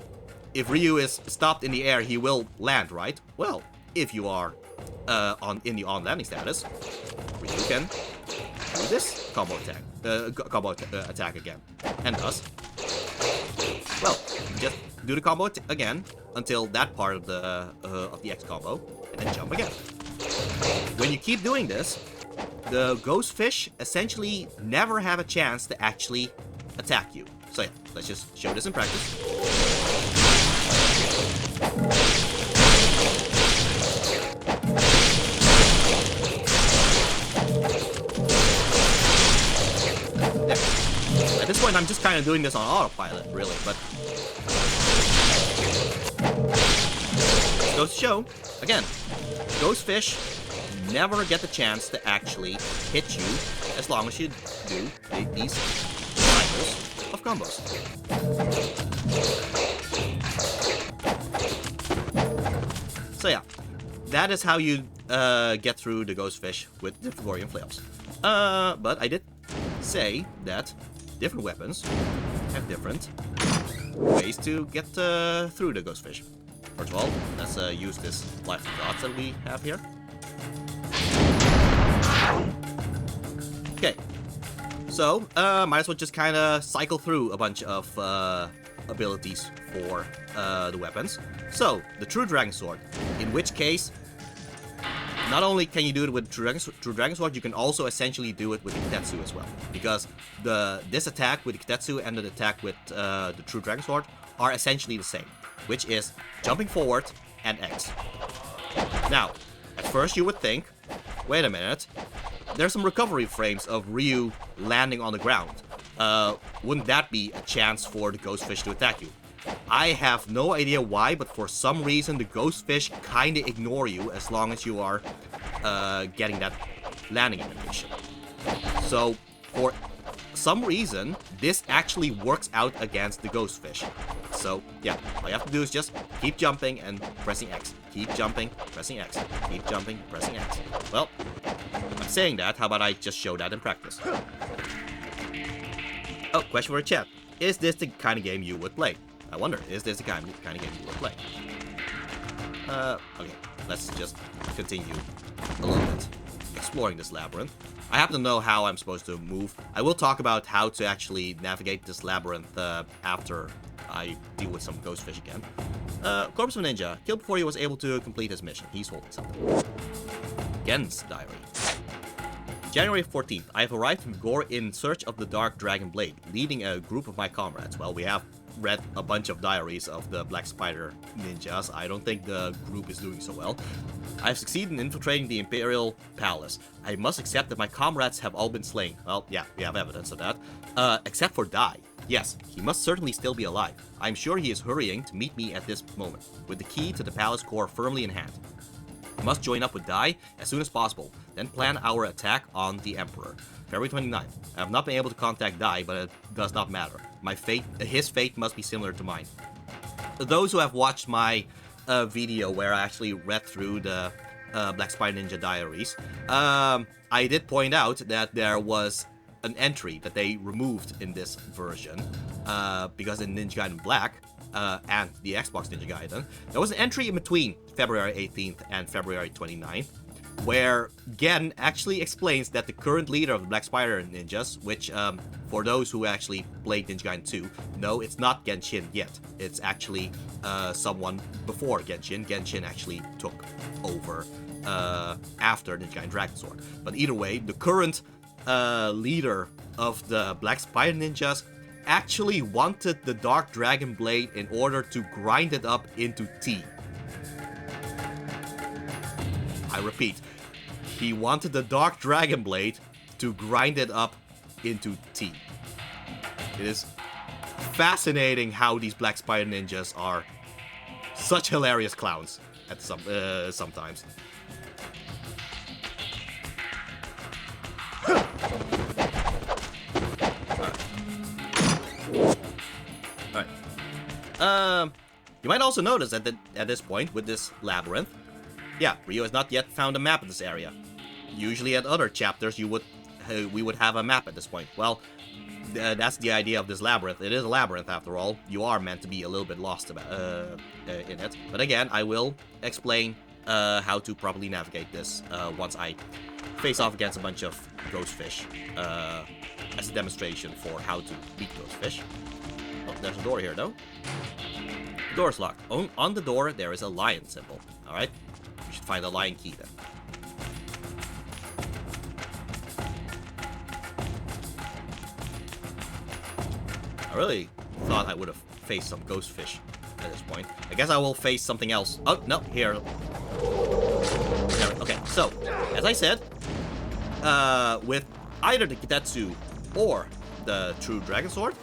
if Ryu is stopped in the air, he will land, right? Well, if you are in the on-landing status, Ryu can do this combo attack again. And thus, well, just do the combo again until that part of the X combo, and then jump again. When you keep doing this, the ghost fish essentially never have a chance to actually attack you. So yeah, let's just show this in practice. There. At this point, I'm just kind of doing this on autopilot, really, but goes to show, again, ghost fish never get the chance to actually hit you as long as you do these cycles of combos. So yeah, that is how you get through the ghost fish with the Figorian flails. But I did say that different weapons have different ways to get through the ghost fish. First of all, let's use this life of gods that we have here. Okay, so might as well just kind of cycle through a bunch of abilities for the weapons. So, the True Dragon Sword, in which case, not only can you do it with True Dragon Sword, you can also essentially do it with the Kitetsu as well. Because this attack with the Kitetsu and the attack with the True Dragon Sword are essentially the same, which is jumping forward and X. Now, at first you would think, wait a minute, there's some recovery frames of Ryu landing on the ground. Wouldn't that be a chance for the ghost fish to attack you? I have no idea why, but for some reason the ghost fish kinda ignore you as long as you are getting that landing animation. So, for some reason, this actually works out against the ghost fish. So, yeah, all you have to do is just keep jumping and pressing X. Keep jumping, pressing X. Keep jumping, pressing X. Well, I'm saying that, how about I just show that in practice? Oh, question for the chat. Is this the kind of game you would play? I wonder, is this the kind of game you would play? Okay, let's just continue a little bit exploring this labyrinth. I happen to know how I'm supposed to move. I will talk about how to actually navigate this labyrinth after I deal with some ghost fish again. Corpse of a Ninja, killed before he was able to complete his mission. He's holding something. Gen's diary. January 14th, I have arrived from Gore in search of the Dark Dragon Blade, leading a group of my comrades. Well, we have read a bunch of diaries of the Black Spider Ninjas. I don't think the group is doing so well. I have succeeded in infiltrating the Imperial Palace. I must accept that my comrades have all been slain. Well, yeah, we have evidence of that. Except for Dai. Yes, he must certainly still be alive. I'm sure he is hurrying to meet me at this moment, with the key to the palace core firmly in hand. We must join up with Dai as soon as possible, then plan our attack on the Emperor. February 29th. I have not been able to contact Dai, but it does not matter. His fate must be similar to mine. Those who have watched my video where I actually read through the Black Spider Ninja diaries, I did point out that there was an entry that they removed in this version, because in Ninja Gaiden Black and the Xbox Ninja Gaiden, there was an entry in between February 18th and February 29th, where Gen actually explains that the current leader of the Black Spider Ninjas, which, for those who actually played Ninja Gaiden 2, no, it's not Genshin yet. It's actually someone before Genshin. Genshin actually took over after Ninja Gaiden Dragon Sword. But either way, the current leader of the Black Spider Ninjas actually wanted the Dark Dragon Blade in order to grind it up into tea. I repeat, he wanted the Dark Dragon Blade to grind it up into tea. It is fascinating how these Black Spider Ninjas are such hilarious clowns at sometimes. Alright. You might also notice that at this point, with this labyrinth, yeah, Ryo has not yet found a map of this area. Usually at other chapters, we would have a map at this point. Well, that's the idea of this labyrinth. It is a labyrinth after all. You are meant to be a little bit lost about in it. But again, I will explain how to properly navigate this once I face off against a bunch of ghost fish as a demonstration for how to beat ghost fish. Oh, there's a door here though. The door is locked. On the door there is a lion symbol. Alright? You should find the lion key then. I really thought I would have faced some ghost fish at this point. I guess I will face something else. Oh, no, here. There, okay, so, as I said, with either the Kitetsu or the True Dragon Sword,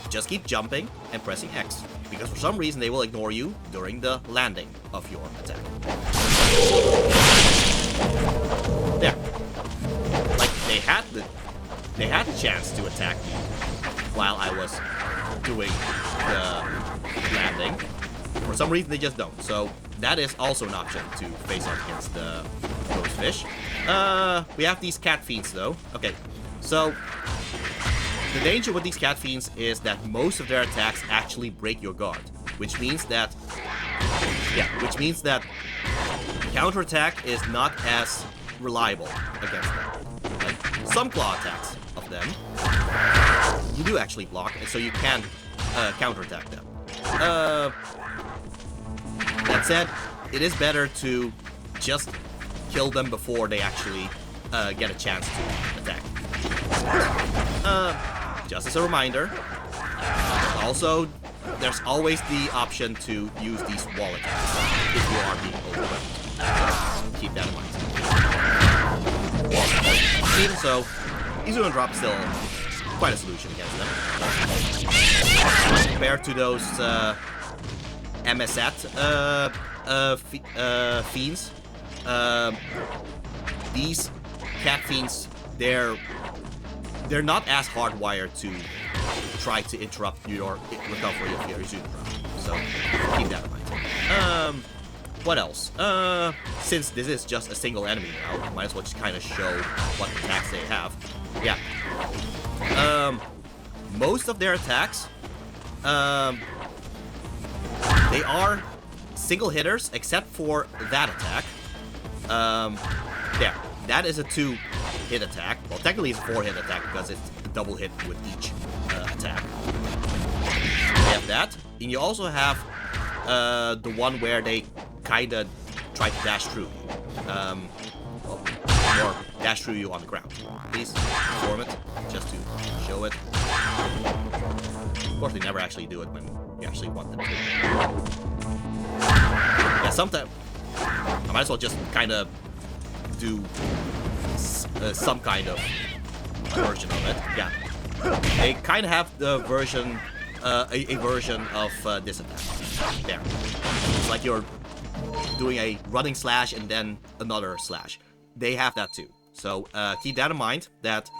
just keep jumping and pressing X, because for some reason they will ignore you during the landing of your attack. There. Like, they had the chance to attack me while I was doing the landing, For some reason, they just don't. So that is also an option to face off against the ghost fish. We have these cat fiends, though. Okay, so the danger with these cat fiends is that most of their attacks actually break your guard, which means that, counterattack is not as reliable against them. Like, some claw attacks of them, you do actually block, and so you can counterattack them. That said, it is better to just kill them before they actually get a chance to attack. Just as a reminder, there's always the option to use these wall attacks if you are being overwhelmed. So keep that in mind. Even so, Izuna Drop is still quite a solution against them. Compared to those MSAT fiends, these cat fiends, they're not as hardwired to try to interrupt your recovery of your Izuna Drop. So keep that in mind. What else? Since this is just a single enemy now, might as well just kind of show what attacks they have. Yeah. Most of their attacks, they are single hitters, except for that attack. There. That is a 2-hit attack. Well, technically it's a 4-hit attack because it's a double hit with each attack. You have that. And you also have the one where they kind of try to dash through you. Or dash through you on the ground. Please perform it, just to show it. Of course, they never actually do it when you actually want them to. Yeah, sometimes I might as well just kind of do some kind of version of it. Yeah, they kind of have the version, a version of this attack. There, it's like you're doing a running slash and then another slash. They have that too. So keep that in mind, that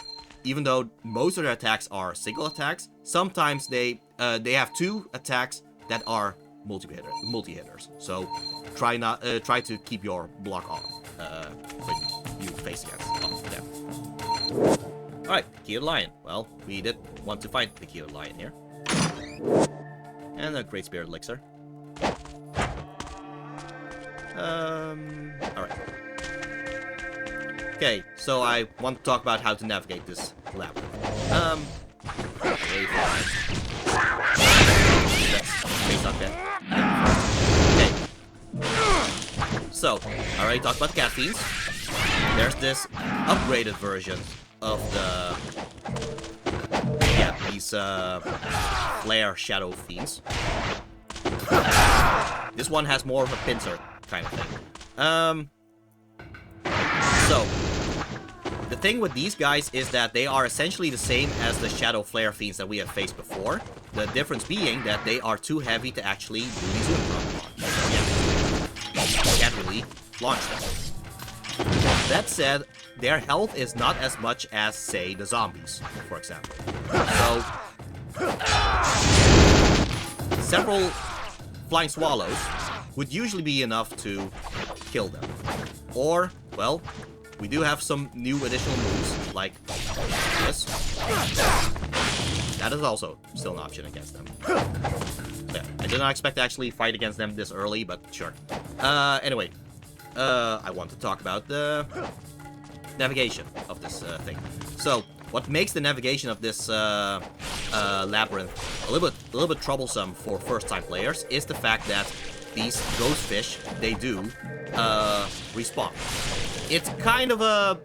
even though most of their attacks are single attacks, sometimes they have 2 attacks that are multi-hitters. So try to keep your block on when you face against them. Alright, Keyled Lion. Well, we did want to fight the Keyled Lion here. And a Great Spirit Elixir. Alright. Okay, so I want to talk about how to navigate this labyrinth. Very fine. Face up there. Okay. So, I already talked about the cat fiends. There's this upgraded version of these flare shadow fiends. This one has more of a pincer kind of thing. So, the thing with these guys is that they are essentially the same as the Shadow Flare Fiends that we have faced before. The difference being that they are too heavy to actually do these Unitron on. So, you can't really launch them. That said, their health is not as much as, say, the zombies, for example. So, several Flying Swallows would usually be enough to kill them. Or, well, we do have some new additional moves, like this. That is also still an option against them. Yeah, I did not expect to actually fight against them this early, but sure. Anyway, I want to talk about the navigation of this thing. So, what makes the navigation of this labyrinth a little bit troublesome for first-time players is the fact that these ghost fish, they do respawn. It's kind of a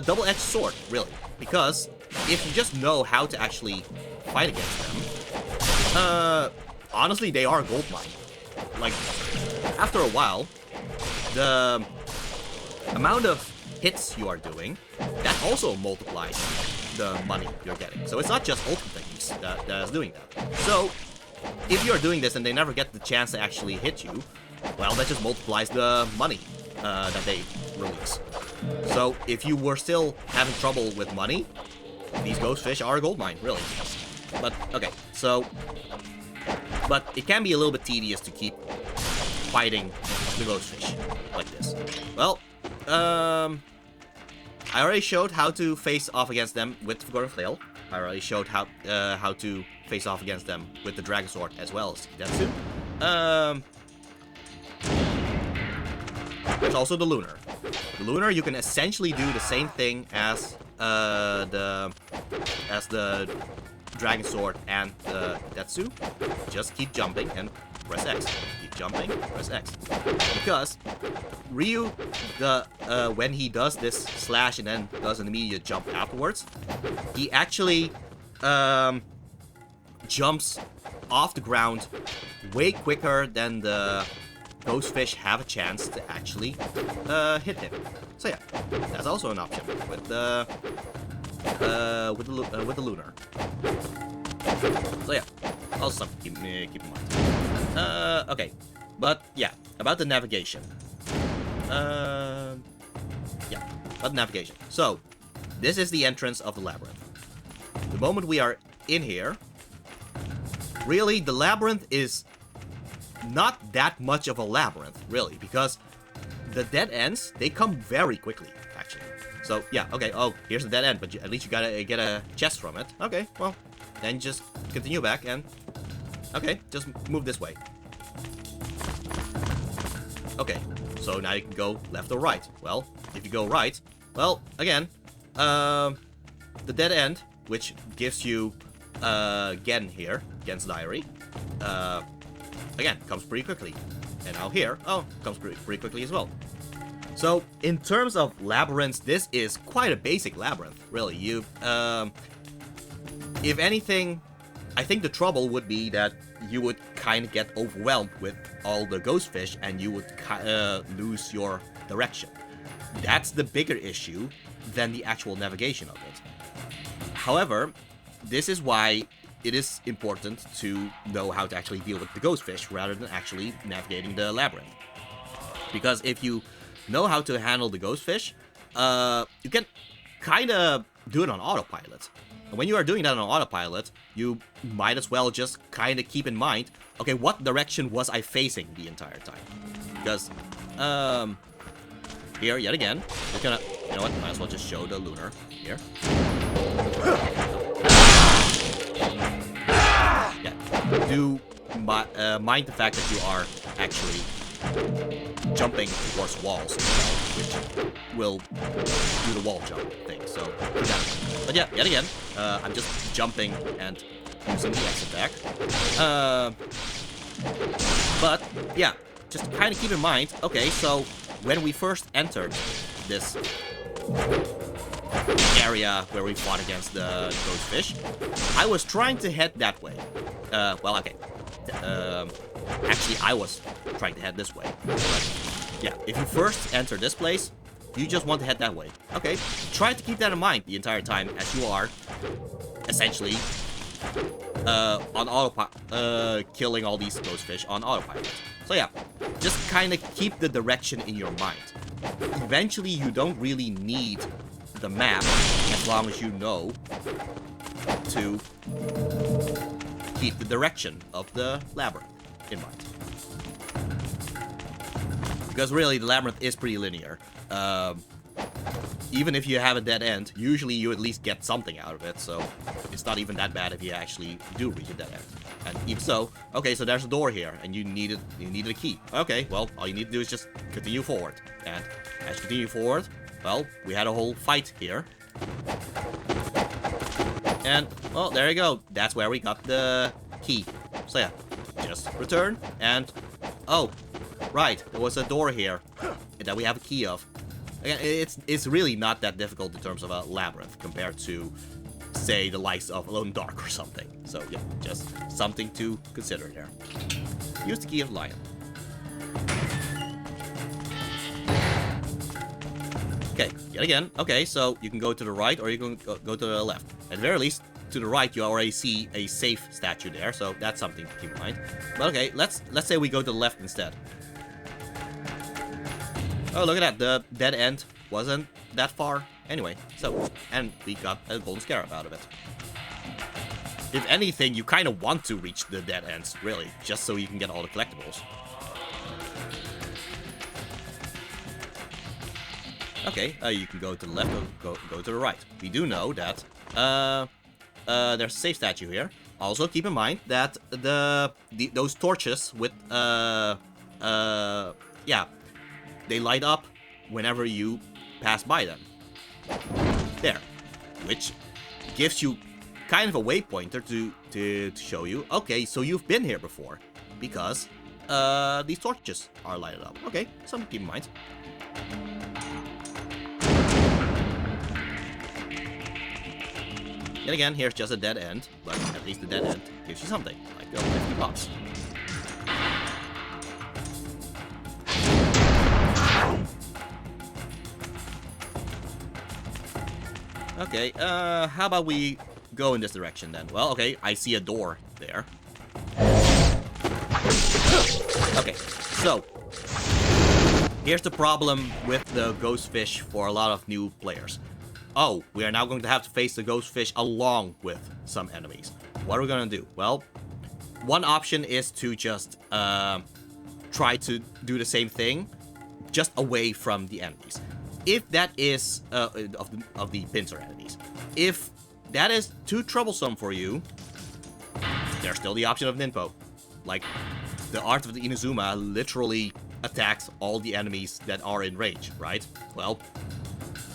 double-edged sword, really, because if you just know how to actually fight against them, honestly, they are gold mine. Like, after a while, the amount of hits you are doing, that also multiplies the money you're getting. So it's not just ultimate techniques that is doing that. So, if you're doing this and they never get the chance to actually hit you, well, that just multiplies the money that they release. So, if you were still having trouble with money, these ghost fish are a gold mine, really. But, okay, so but it can be a little bit tedious to keep fighting the ghostfish like this. Well, I already showed how to face off against them with the Forgotten Flail. I already showed how to face off against them with the Dragon Sword as well as Kitetsu. There's also the Lunar. The Lunar, you can essentially do the same thing as the Dragon Sword and the Kitetsu. Just keep jumping and press X. Keep jumping, press X. Because Ryu, when he does this slash and then does an immediate jump afterwards, he actually jumps off the ground way quicker than the ghostfish have a chance to actually hit him. So yeah, that's also an option with the Lunar. So yeah, also something to keep in mind. Okay, but yeah, about the navigation. Yeah, about the navigation. So, this is the entrance of the labyrinth. The moment we are in here, really, the labyrinth is not that much of a labyrinth, really, because the dead ends, they come very quickly, actually. So, yeah, okay, oh, here's the dead end, but at least you gotta get a chest from it. Okay, well, then just continue back and... Okay, just move this way. Okay, so now you can go left or right. Well, if you go right, well, again, the dead end, which gives you Gen here, Gen's Diary, again, comes pretty quickly. And now here, oh, comes pretty quickly as well. So, in terms of labyrinths, this is quite a basic labyrinth, really. You, if anything, I think the trouble would be that you would kind of get overwhelmed with all the ghostfish and you would lose your direction. That's the bigger issue than the actual navigation of it. However, this is why it is important to know how to actually deal with the ghostfish rather than actually navigating the labyrinth. Because if you know how to handle the ghostfish, you can kind of do it on autopilot. And when you are doing that on autopilot, you might as well just kind of keep in mind, okay, what direction was I facing the entire time? Because, here, yet again, we're gonna, you know what, might as well just show the Lunar here. Yeah, do mind the fact that you are actually jumping towards walls, which will do the wall jump thing, so yeah. But yeah, yet again, I'm just jumping and using the X attack. But yeah, just kind of keep in mind, okay, so when we first entered this area where we fought against the ghostfish, I was trying to head that way. Well, okay. Actually, I was trying to head this way. But yeah, if you first enter this place, you just want to head that way. Okay, try to keep that in mind the entire time as you are essentially on autopilot, killing all these ghostfish on autopilot. So yeah, just kind of keep the direction in your mind. Eventually, you don't really need the map as long as you know to keep the direction of the labyrinth in mind. Because really, the labyrinth is pretty linear. Even if you have a dead end, usually you at least get something out of it, so it's not even that bad if you actually do reach a dead end. And even so, okay, so there's a door here, and you needed a key. Okay, well, all you need to do is just continue forward. And as you continue forward, well, we had a whole fight here. And, well, there you go. That's where we got the key. So yeah, just return, and, oh, right, there was a door here that we have a key of. Again, it's really not that difficult in terms of a labyrinth compared to, say, the likes of Alone in the Dark or something. So yeah, just something to consider there. Use the key of Lion. Okay, yet again. Okay, so you can go to the right or you can go to the left. At the very least, to the right, you already see a safe statue there, so that's something to keep in mind. But okay, let's say we go to the left instead. Oh, look at that, the dead end wasn't that far anyway. So, and we got a golden scarab out of it. If anything, you kind of want to reach the dead ends, really, just so you can get all the collectibles. Okay, you can go to the left or go to the right. We do know that there's a safe statue here. Also, keep in mind that those torches with yeah, they light up whenever you pass by them. There, which gives you kind of a waypointer to show you. Okay, so you've been here before because these torches are lighted up. Okay, something to keep in mind. Yet again, here's just a dead end, but at least the dead end gives you something, like the 50 bucks. Okay, how about we go in this direction then? Well, okay, I see a door there. Okay, so here's the problem with the ghost fish for a lot of new players. Oh, we are now going to have to face the ghost fish along with some enemies. What are we going to do? Well, one option is to just try to do the same thing, just away from the enemies. If that is, of the pincer enemies. If that is too troublesome for you, there's still the option of Ninpo. Like, the art of the Inazuma literally attacks all the enemies that are in range, right? Well,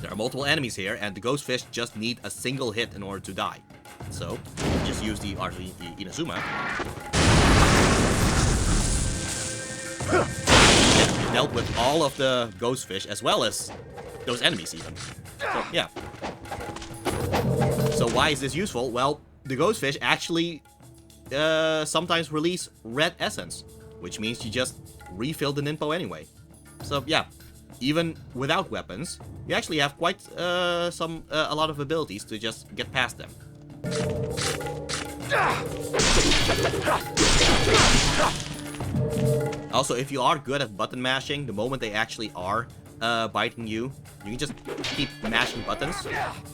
there are multiple enemies here, and the ghost fish just need a single hit in order to die. So, just use the art of the Inazuma. And dealt with all of the ghost fish, as well as those enemies even. So, yeah. So why is this useful? Well, the ghost fish actually sometimes release red essence, which means you just refill the Ninpo anyway. So, yeah. Even without weapons, you actually have quite a lot of abilities to just get past them. Also, if you are good at button mashing, the moment they actually are biting you, you can just keep mashing buttons,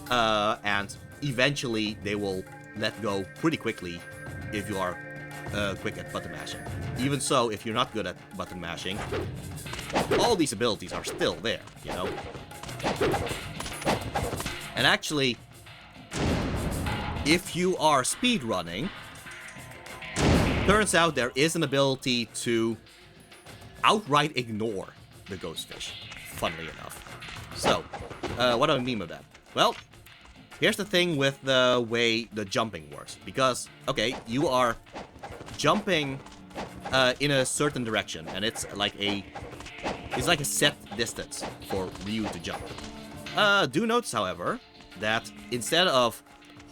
and eventually they will let go pretty quickly if you are quick at button mashing. Even so, if you're not good at button mashing, all these abilities are still there, you know? And actually, if you are speedrunning, turns out there is an ability to outright ignore the ghost fish, funnily enough. So, what do I mean by that? Well, here's the thing with the way the jumping works. Because, okay, you are jumping in a certain direction, and it's like a set distance for Ryu to jump. Do notice, however, that instead of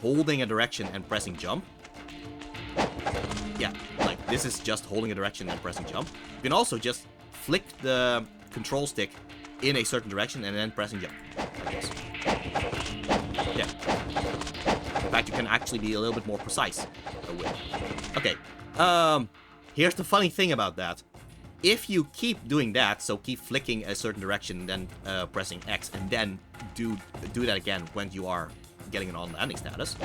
holding a direction and pressing jump, yeah, like this is just holding a direction and pressing jump, you can also just flick the control stick in a certain direction and then pressing jump, like this. Yeah. In fact, you can actually be a little bit more precise with it. Okay, here's the funny thing about that. If you keep doing that, so keep flicking a certain direction, then pressing X, and then do that again when you are getting an on-landing status,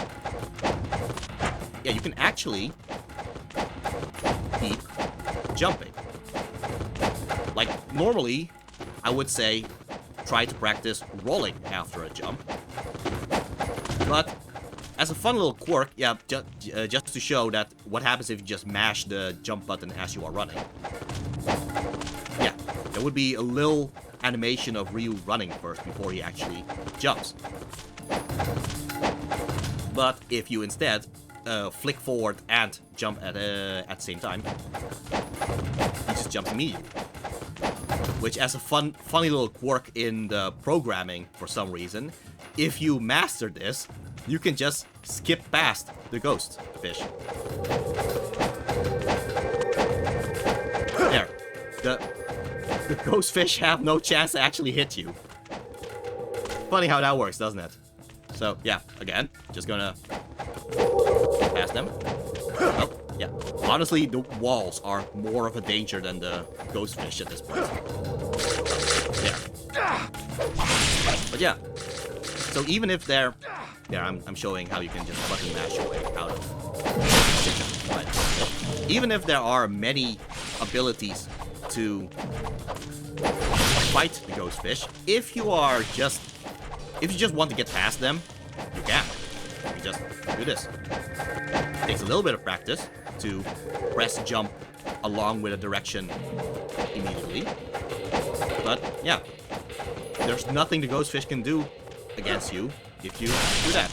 yeah, you can actually keep jumping. Like, normally, I would say try to practice rolling after a jump. But as a fun little quirk, yeah, just to show that what happens if you just mash the jump button as you are running. Yeah, there would be a little animation of Ryu running first before he actually jumps. But if you instead flick forward and jump at the same time, he just jumps immediately. Which, as a funny little quirk in the programming for some reason, if you master this, you can just skip past the ghost fish. There. The ghost fish have no chance to actually hit you. Funny how that works, doesn't it? So, yeah, again, just gonna get past them. Oh, yeah. Honestly, the walls are more of a danger than the ghost fish at this point. Yeah. But yeah. So even if they're... There, I'm showing how you can just button mash your way out of Even if there are many abilities to fight the ghost fish, if you just want to get past them, you can. You just do this. It takes a little bit of practice to press jump along with a direction immediately. But yeah, there's nothing the ghost fish can do against you if you do that.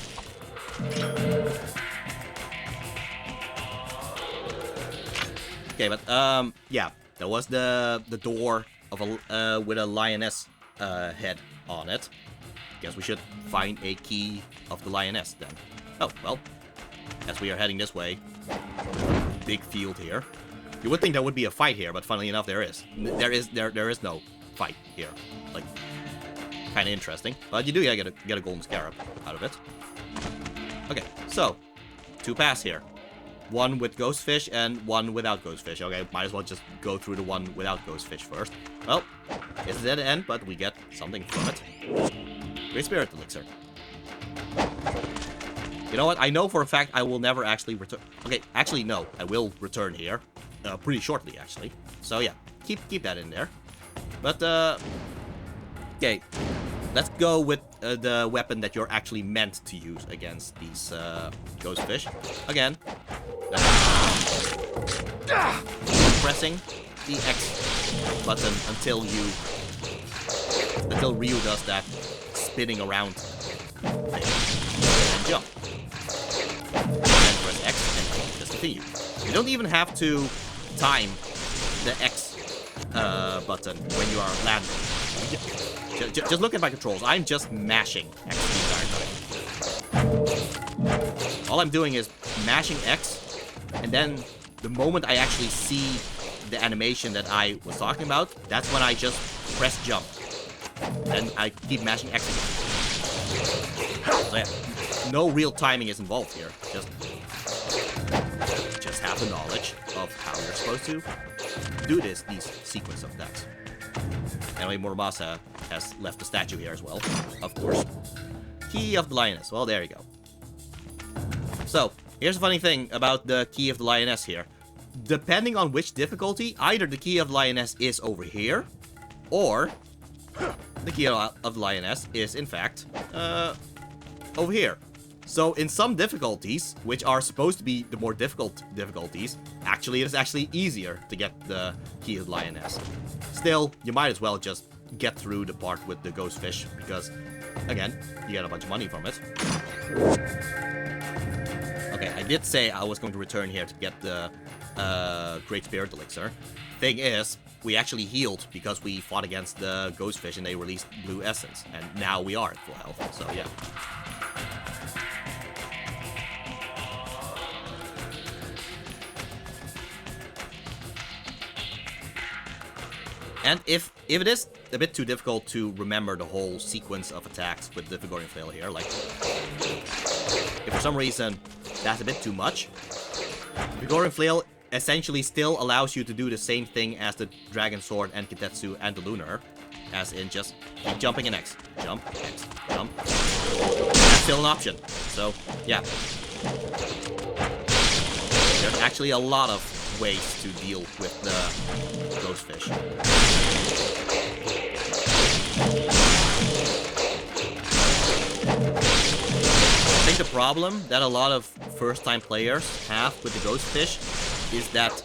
Okay, but yeah, there was the door of a with a lioness head on it. Guess we should find a key of the lioness then. Oh well, as we are heading this way, big field here. You would think there would be a fight here, but funnily enough, there is. There is no fight here. Like, kind of interesting, but you do get a golden scarab out of it. Okay, so 2 paths here. One with ghost fish and one without ghost fish. Okay, might as well just go through the one without ghost fish first. Well, it's a dead end, but we get something from it. Great Spirit Elixir. You know what? I know for a fact I will never actually return. Okay, actually no, I will return here, pretty shortly actually. So yeah, keep that in there. But okay, let's go with the weapon that you're actually meant to use against these ghost fish. Again, pressing the X button until Ryu does that spinning around thing and jump. And press X and just continue. You don't even have to time the X button when you are landing. Just look at my controls. I'm just mashing X the entire time. All I'm doing is mashing X, and then the moment I actually see the animation that I was talking about, that's when I just press jump. And I keep mashing X again. So yeah, no real timing is involved here. Just have the knowledge of how you're supposed to do these sequence of that. Anyway, Muramasa has left a statue here as well, of course. Key of the Lioness. Well, there you go. So, here's the funny thing about the Key of the Lioness here. Depending on which difficulty, either the Key of the Lioness is over here, or the Key of the Lioness is, in fact, over here. So, in some difficulties, which are supposed to be the more difficult difficulties, actually, it is actually easier to get the Key of the Lioness. Still, you might as well just get through the part with the ghost fish, because, again, you get a bunch of money from it. Okay, I did say I was going to return here to get the Great Spirit Elixir. Thing is, we actually healed because we fought against the ghost fish and they released blue essence, and now we are at full health, so yeah. And if it is a bit too difficult to remember the whole sequence of attacks with the Vigorian Flail here, like, if for some reason that's a bit too much, Vigorian Flail essentially still allows you to do the same thing as the Dragon Sword and Kitetsu and the Lunar, as in just keep jumping and X, jump, X, jump. That's still an option, so yeah. There's actually a lot of ways to deal with the ghost fish. I think the problem that a lot of first-time players have with the ghost fish is that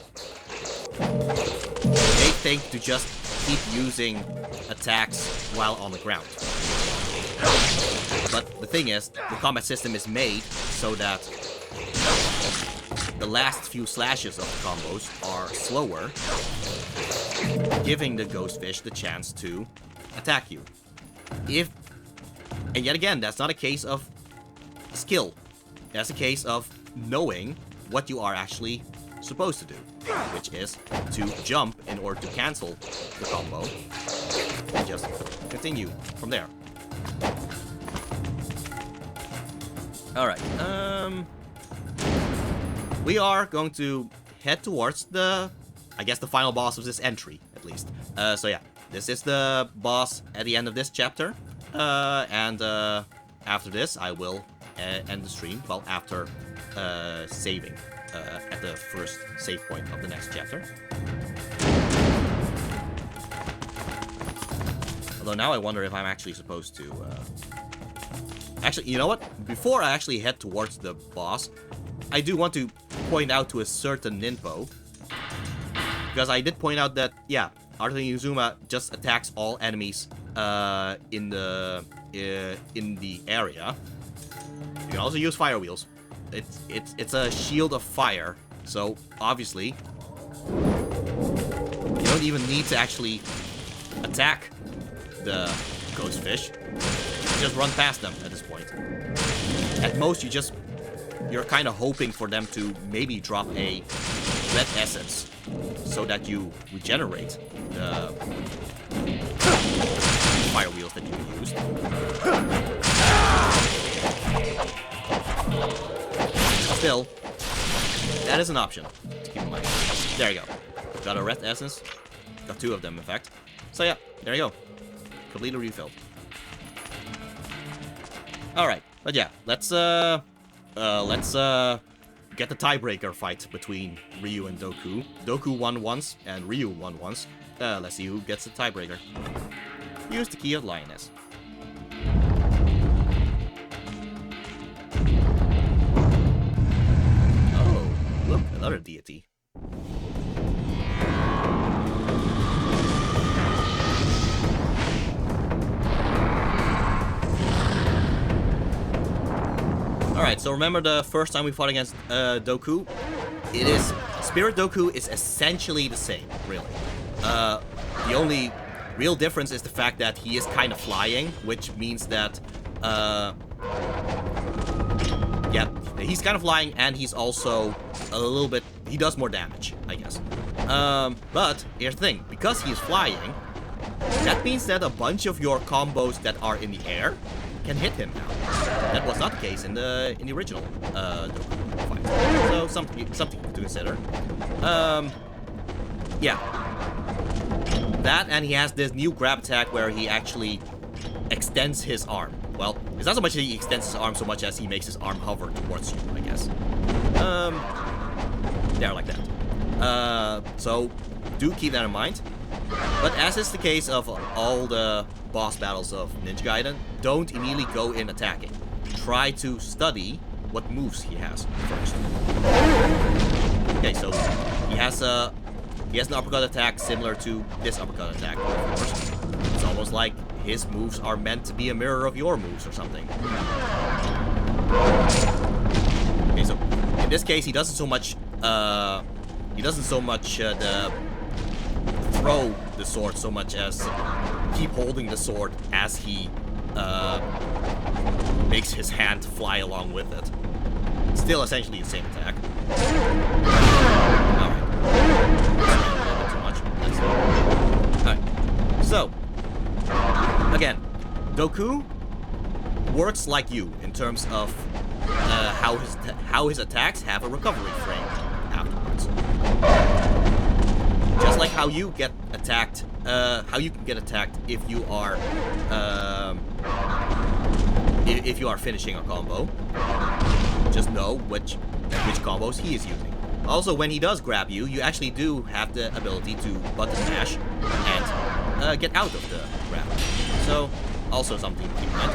they think to just keep using attacks while on the ground. But the thing is, the combat system is made so that the last few slashes of the combos are slower, giving the ghost fish the chance to attack you. And yet again, that's not a case of skill. That's a case of knowing what you are actually supposed to do, which is to jump in order to cancel the combo and just continue from there. Alright, we are going to head towards the, I guess, the final boss of this entry, at least. So yeah, this is the boss at the end of this chapter. And after this, I will end the stream. Well, after saving at the first save point of the next chapter. Although now I wonder if I'm actually supposed to... Actually, you know what? Before I actually head towards the boss, I do want to point out to a certain ninpo. Because I did point out that, yeah, Arthur Yuzuma just attacks all enemies in the area. You can also use fire wheels. It's a shield of fire, so obviously you don't even need to actually attack the ghost fish. You just run past them at this point. At most, you're kind of hoping for them to maybe drop a red essence so that you regenerate the fire wheels that you used. Still, that is an option to keep in mind. There you go. Got a red essence. Got 2 of them, in fact. So yeah, there you go. Completely refilled. Alright, but yeah, let's get the tiebreaker fight between Ryu and Doku. Doku won once, and Ryu won once. Let's see who gets the tiebreaker. Use the key of Lioness. Oh, look, another deity. Alright, so remember the first time we fought against Doku? Spirit Doku is essentially the same, really. The only real difference is the fact that he is kind of flying, which means that, yeah, he's kind of flying, and he's also a little bit, he does more damage, I guess. But here's the thing, because he is flying, that means that a bunch of your combos that are in the air can hit him now. That was not the case in the original fight. So something to consider. Yeah. That, and he has this new grab attack where he actually extends his arm. Well, it's not so much that he extends his arm so much as he makes his arm hover towards you, I guess. Yeah, like that. So do keep that in mind. But as is the case of all the boss battles of Ninja Gaiden, don't immediately go in attacking. Try to study what moves he has first. Okay, so he has an uppercut attack similar to this uppercut attack, of course. It's almost like his moves are meant to be a mirror of your moves or something. Okay, so in this case, he doesn't so much throw the sword so much as keep holding the sword as he makes his hand fly along with it. Still essentially the same attack. Alright. A little bit too much. Alright. So, again, Doku works like you in terms of how his attacks have a recovery frame afterwards. Just like how you get attacked, how you can get attacked if you are finishing a combo. Just know which combos he is using. Also, when he does grab you, you actually do have the ability to button mash and get out of the grab. So, also something to keep in mind.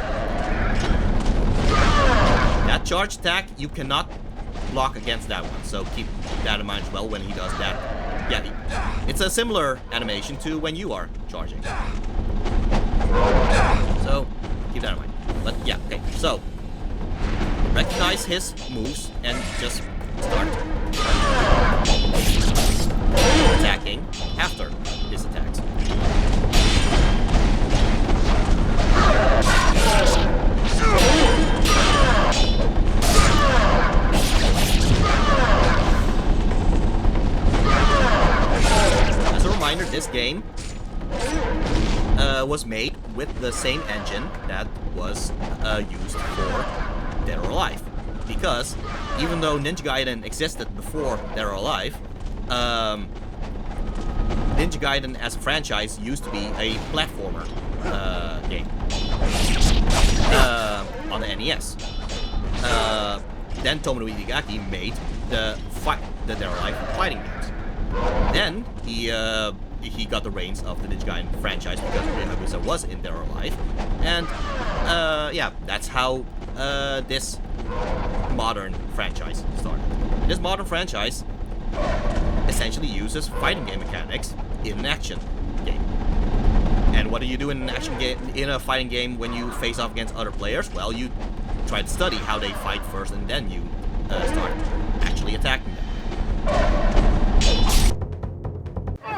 That charge attack, you cannot block against that one, so keep that in mind as well when he does that. Yeah, it's a similar animation to when you are charging. So, keep that in mind. But yeah, okay, so recognize his moves and just start attacking after his attacks. As a reminder, this game was made with the same engine that was used for Dead or Alive. Because even though Ninja Gaiden existed before Dead or Alive, Ninja Gaiden as a franchise used to be a platformer game on the NES. Then Tomono Itagaki made the Dead or Alive fighting games. Then he got the reins of the Ninja Gaiden franchise because Ryu Hayabusa was in Dead or Alive, and yeah, that's how this modern franchise started. This modern franchise essentially uses fighting game mechanics in an action game. And what do you do in an action game, in a fighting game, when you face off against other players? Well, you try to study how they fight first, and then you start actually attacking them.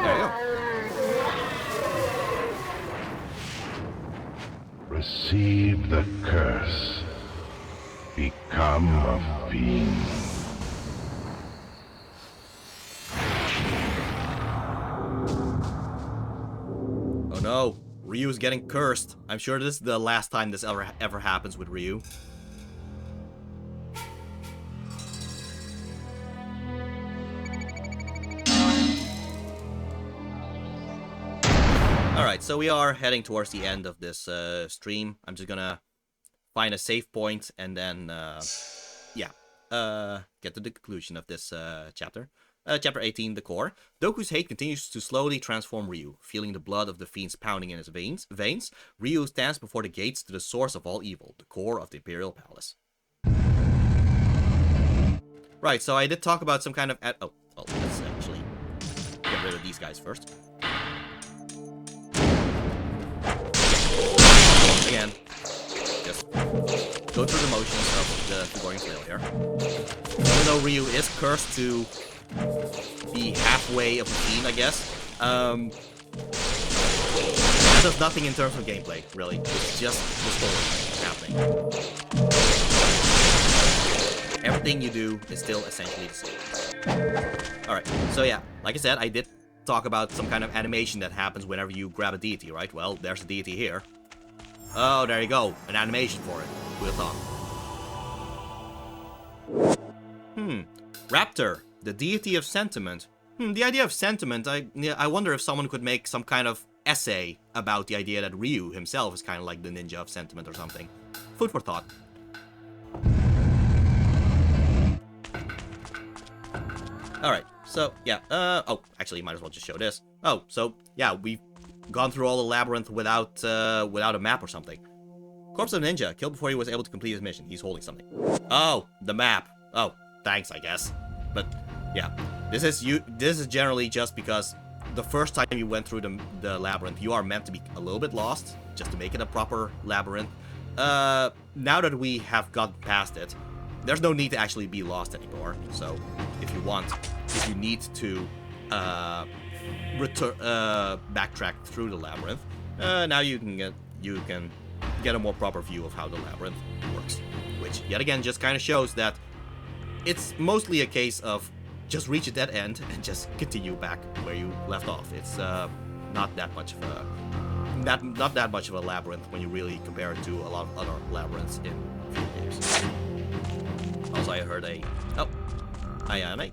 There you go. Receive the curse. Become a fiend. Oh no, Ryu is getting cursed. I'm sure this is the last time this ever happens with Ryu. Alright, so we are heading towards the end of this stream. I'm just gonna find a save point and then, yeah, get to the conclusion of this chapter. Chapter 18, The Core. Doku's hate continues to slowly transform Ryu. Feeling the blood of the fiends pounding in his veins, Ryu stands before the gates to the source of all evil, the core of the Imperial Palace. Right, so I did talk about some kind of... oh, well, let's actually get rid of these guys first. Again, just go through the motions of the Figorian Flail here. Even though Ryu is cursed to be halfway of a fiend, I guess, that does nothing in terms of gameplay, really. It's just the story happening. Everything you do is still essentially the same. Alright, so yeah, like I said, I did talk about some kind of animation that happens whenever you grab a deity, right? Well, there's a deity here. Oh, there you go. An animation for it. Who would have thought? Raptor, the deity of sentiment. The idea of sentiment, I wonder if someone could make some kind of essay about the idea that Ryu himself is kind of like the ninja of sentiment or something. Food for thought. Alright, so, yeah, oh, actually, might as well just show this. Oh, so, yeah, we've gone through all the labyrinth without a map or something. Corpse of Ninja, killed before he was able to complete his mission. He's holding something. Oh, the map. Oh, thanks, I guess. But, yeah, this is generally just because the first time you went through the labyrinth, you are meant to be a little bit lost, just to make it a proper labyrinth. Now that we have gotten past it, there's no need to actually be lost anymore. So, if you need to backtrack through the labyrinth, now you can get a more proper view of how the labyrinth works, which yet again just kind of shows that it's mostly a case of just reach a dead end and just continue back where you left off. It's not that much of a labyrinth when you really compare it to a lot of other labyrinths in video games. Also, I heard Ayane.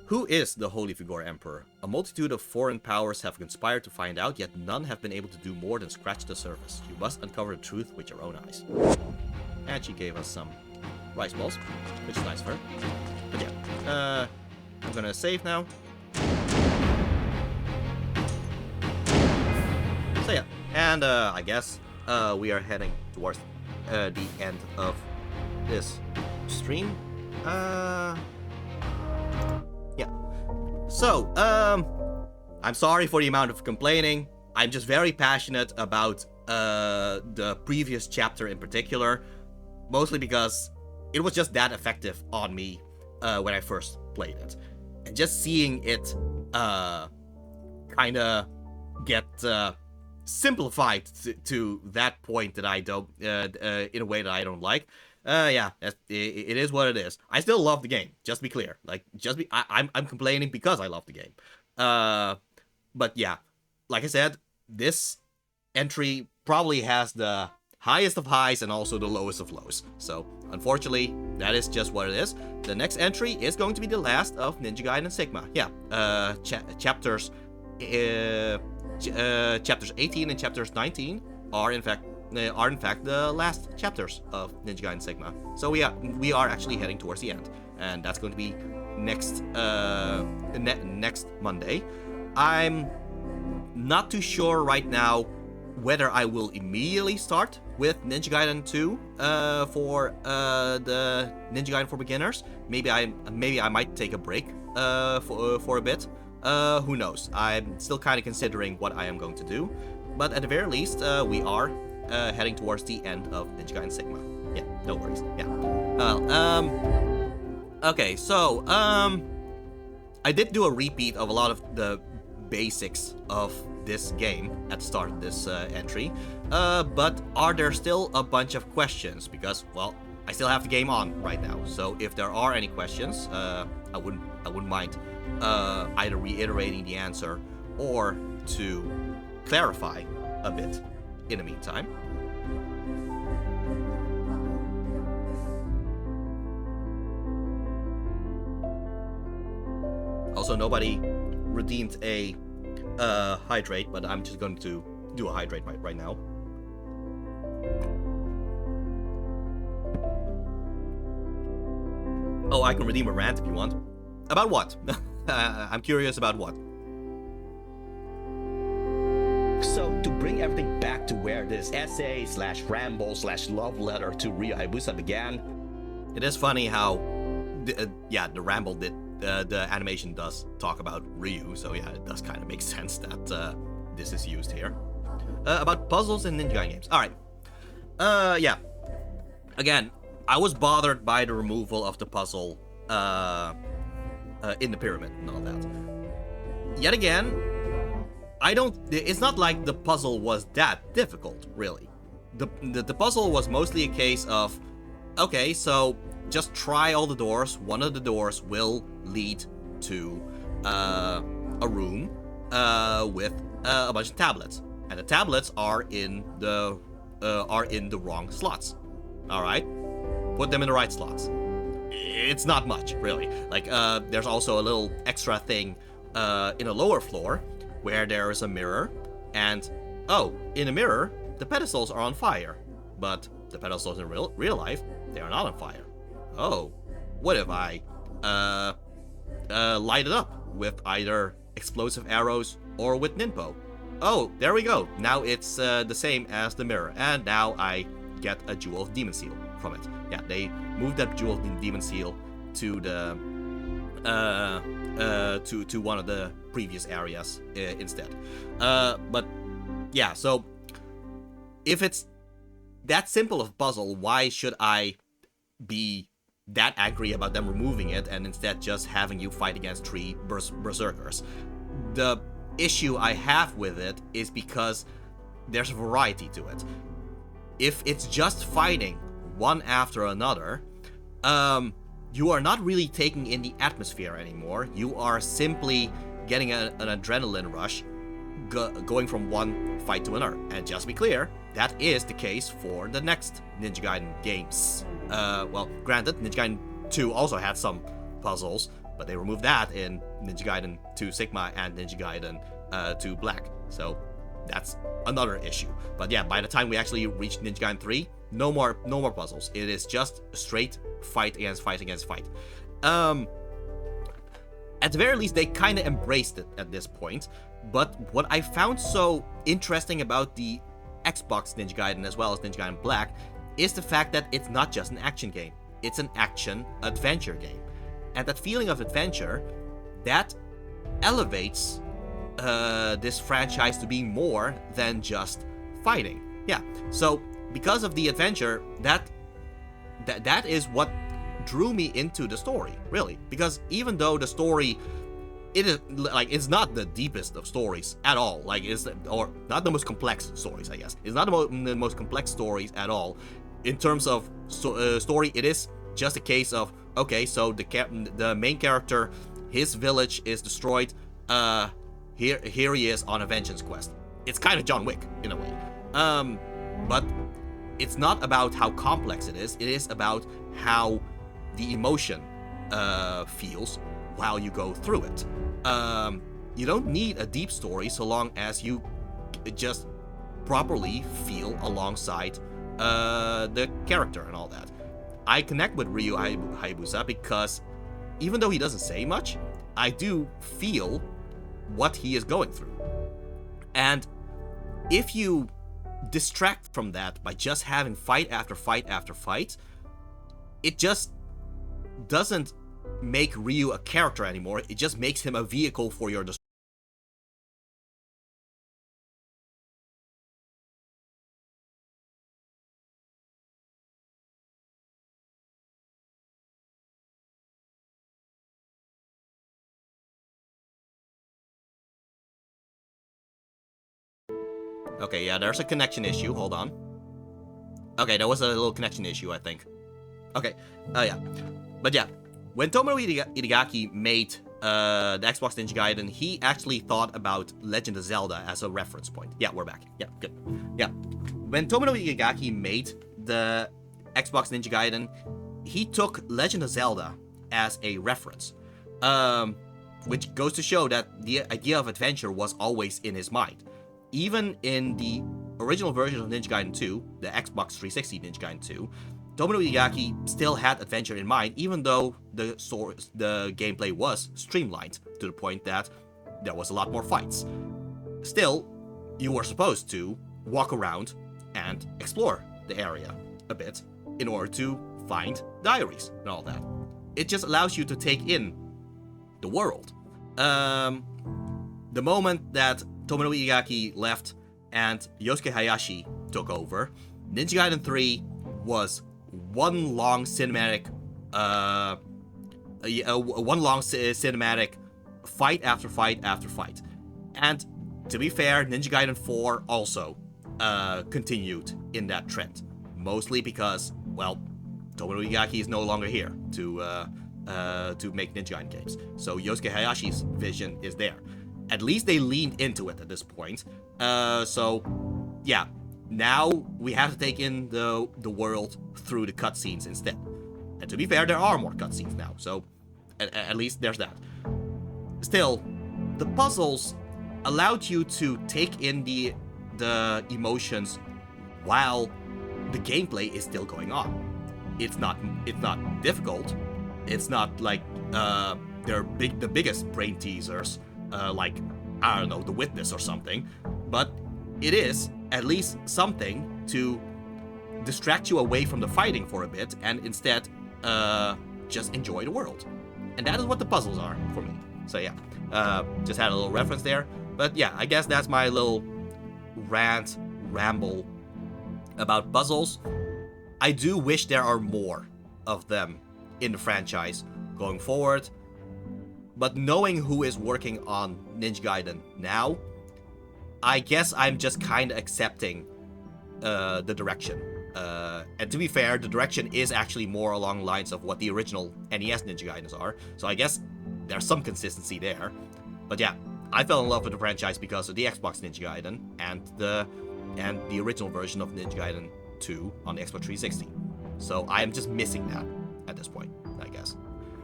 Who is the Holy Figure Emperor? A multitude of foreign powers have conspired to find out, yet none have been able to do more than scratch the surface. You must uncover the truth with your own eyes. And she gave us some rice balls, which is nice of her. But yeah, I'm gonna save now. So yeah, and I guess we are heading towards the end of this stream. Yeah. So, I'm sorry for the amount of complaining. I'm just very passionate about the previous chapter in particular, mostly because it was just that effective on me when I first played it. And just seeing it kind of get simplified to that point that I don't, in a way that I don't like. Yeah, it is what it is. I still love the game, just to be clear. Like, I'm complaining because I love the game. But yeah, like I said, this entry probably has the highest of highs and also the lowest of lows. So, unfortunately, that is just what it is. The next entry is going to be the last of Ninja Gaiden Sigma. Yeah, chapters 18 and chapters 19 are in fact are in fact the last chapters of Ninja Gaiden Sigma. So yeah, we are actually heading towards the end, and that's going to be next next Monday. I'm not too sure right now whether I will immediately start with Ninja Gaiden 2 for the Ninja Gaiden for beginners. Maybe I might take a break for a bit. Who knows? I'm still kind of considering what I am going to do. But at the very least, we are heading towards the end of Ninja Gaiden Sigma. Yeah, no worries. Yeah. Okay, so I did do a repeat of a lot of the basics of this game at the start of this entry, but are there still a bunch of questions? Because, well, I still have the game on right now, so if there are any questions, I wouldn't mind either reiterating the answer or to clarify a bit in the meantime. Also, nobody redeemed a hydrate, but I'm just going to do a hydrate right now. Oh, I can redeem a rant if you want. About what? I'm curious about what. So, to bring everything back to where this essay / ramble / love letter to Ryo Hayabusa began, it is funny how, the ramble did. The animation does talk about Ryu, so yeah, it does kind of make sense that this is used here. About puzzles in Ninja Gaiden games. Alright. Yeah. Again, I was bothered by the removal of the puzzle in the pyramid and all that. Yet again, it's not like the puzzle was that difficult, really. The puzzle was mostly a case of, okay, so just try all the doors. One of the doors will lead to a room with a bunch of tablets, and the tablets are in the wrong slots. All right, put them in the right slots. It's not much, really. Like, there's also a little extra thing in a lower floor where there is a mirror, and in the mirror the pedestals are on fire, but the pedestals in real life, they are not on fire. Oh, what if I light it up with either explosive arrows or with Ninpo? Oh, there we go. Now it's the same as the mirror, and now I get a Jewel of Demon Seal from it. Yeah, they moved that Jewel of Demon Seal to the to one of the previous areas instead. But yeah, so if it's that simple of a puzzle, why should I be that angry about them removing it and instead just having you fight against 3 berserkers? The issue I have with it is because there's a variety to it. If it's just fighting one after another, you are not really taking in the atmosphere anymore. You are simply getting an adrenaline rush going from one fight to another. And just to be clear, that is the case for the next Ninja Gaiden games. Well, granted, Ninja Gaiden 2 also had some puzzles, but they removed that in Ninja Gaiden 2 Sigma and Ninja Gaiden 2 Black. So that's another issue. But yeah, by the time we actually reach Ninja Gaiden 3, no more puzzles. It is just straight fight against fight against fight. At the very least, they kind of embraced it at this point. But what I found so interesting about the Xbox Ninja Gaiden as well as Ninja Gaiden Black is the fact that it's not just an action game. It's an action-adventure game. And that feeling of adventure, that elevates this franchise to being more than just fighting. Yeah, so because of the adventure, that is what drew me into the story, really. Because even though the story, it's not the deepest of stories at all. Or not the most complex stories, I guess. It's not the most complex stories at all. In terms of story, it is just a case of, okay, so the main character, his village is destroyed. Here he is on a vengeance quest. It's kind of John Wick in a way. But it's not about how complex it is about how the emotion feels while you go through it. You don't need a deep story so long as you just properly feel alongside the character and all that. I connect with Ryu Hayabusa because even though he doesn't say much, I do feel what he is going through. And if you distract from that by just having fight after fight after fight, it just doesn't make Ryu a character anymore. It just makes him a vehicle for your destruction. Okay, yeah, there's a connection issue. Hold on. Okay, there was a little connection issue, I think. Okay, yeah. But yeah, when Tomonobu Itagaki made the Xbox Ninja Gaiden, he actually thought about Legend of Zelda as a reference point. Yeah, we're back. Yeah, good. Yeah. When Tomonobu Itagaki made the Xbox Ninja Gaiden, he took Legend of Zelda as a reference. Which goes to show that the idea of adventure was always in his mind. Even in the original version of Ninja Gaiden 2, the Xbox 360 Ninja Gaiden 2, Tomonobu Itagaki still had adventure in mind, even though the gameplay was streamlined to the point that there was a lot more fights. Still, you were supposed to walk around and explore the area a bit in order to find diaries and all that. It just allows you to take in the world. The moment that Tomonobu Itagaki left and Yosuke Hayashi took over, Ninja Gaiden 3 was one long cinematic fight after fight after fight. And to be fair, Ninja Gaiden 4 also continued in that trend, mostly because, well, Tomonobu Itagaki is no longer here to make Ninja Gaiden games, so Yosuke Hayashi's vision is there. At least they leaned into it at this point. So, yeah, now we have to take in the world through the cutscenes instead. And to be fair, there are more cutscenes now, so at least there's that. Still, the puzzles allowed you to take in the emotions while the gameplay is still going on. It's not difficult. It's not like they're the biggest brain teasers. Like, I don't know, The Witness or something, but it is at least something to distract you away from the fighting for a bit and instead just enjoy the world. And that is what the puzzles are for me. So yeah, just had a little reference there. But yeah, I guess that's my little ramble about puzzles. I do wish there are more of them in the franchise going forward. But knowing who is working on Ninja Gaiden now, I guess I'm just kind of accepting the direction. And to be fair, the direction is actually more along the lines of what the original NES Ninja Gaidens are. So I guess there's some consistency there. But yeah, I fell in love with the franchise because of the Xbox Ninja Gaiden and the original version of Ninja Gaiden 2 on the Xbox 360. So I am just missing that at this point, I guess.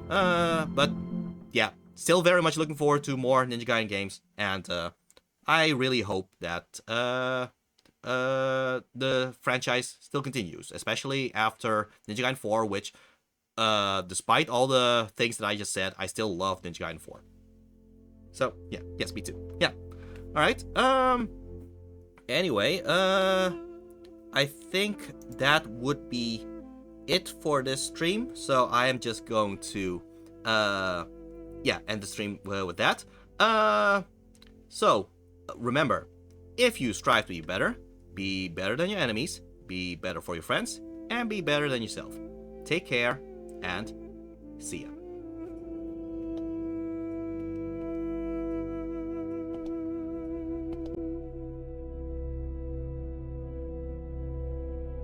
But yeah, still very much looking forward to more Ninja Gaiden games, and I really hope that the franchise still continues, especially after Ninja Gaiden 4, which, despite all the things that I just said, I still love Ninja Gaiden 4. So, yeah, yes, me too. Yeah. Alright, anyway, I think that would be it for this stream, so I am just going to, end the stream with that. So, remember, if you strive to be better than your enemies, be better for your friends, and be better than yourself. Take care, and see ya.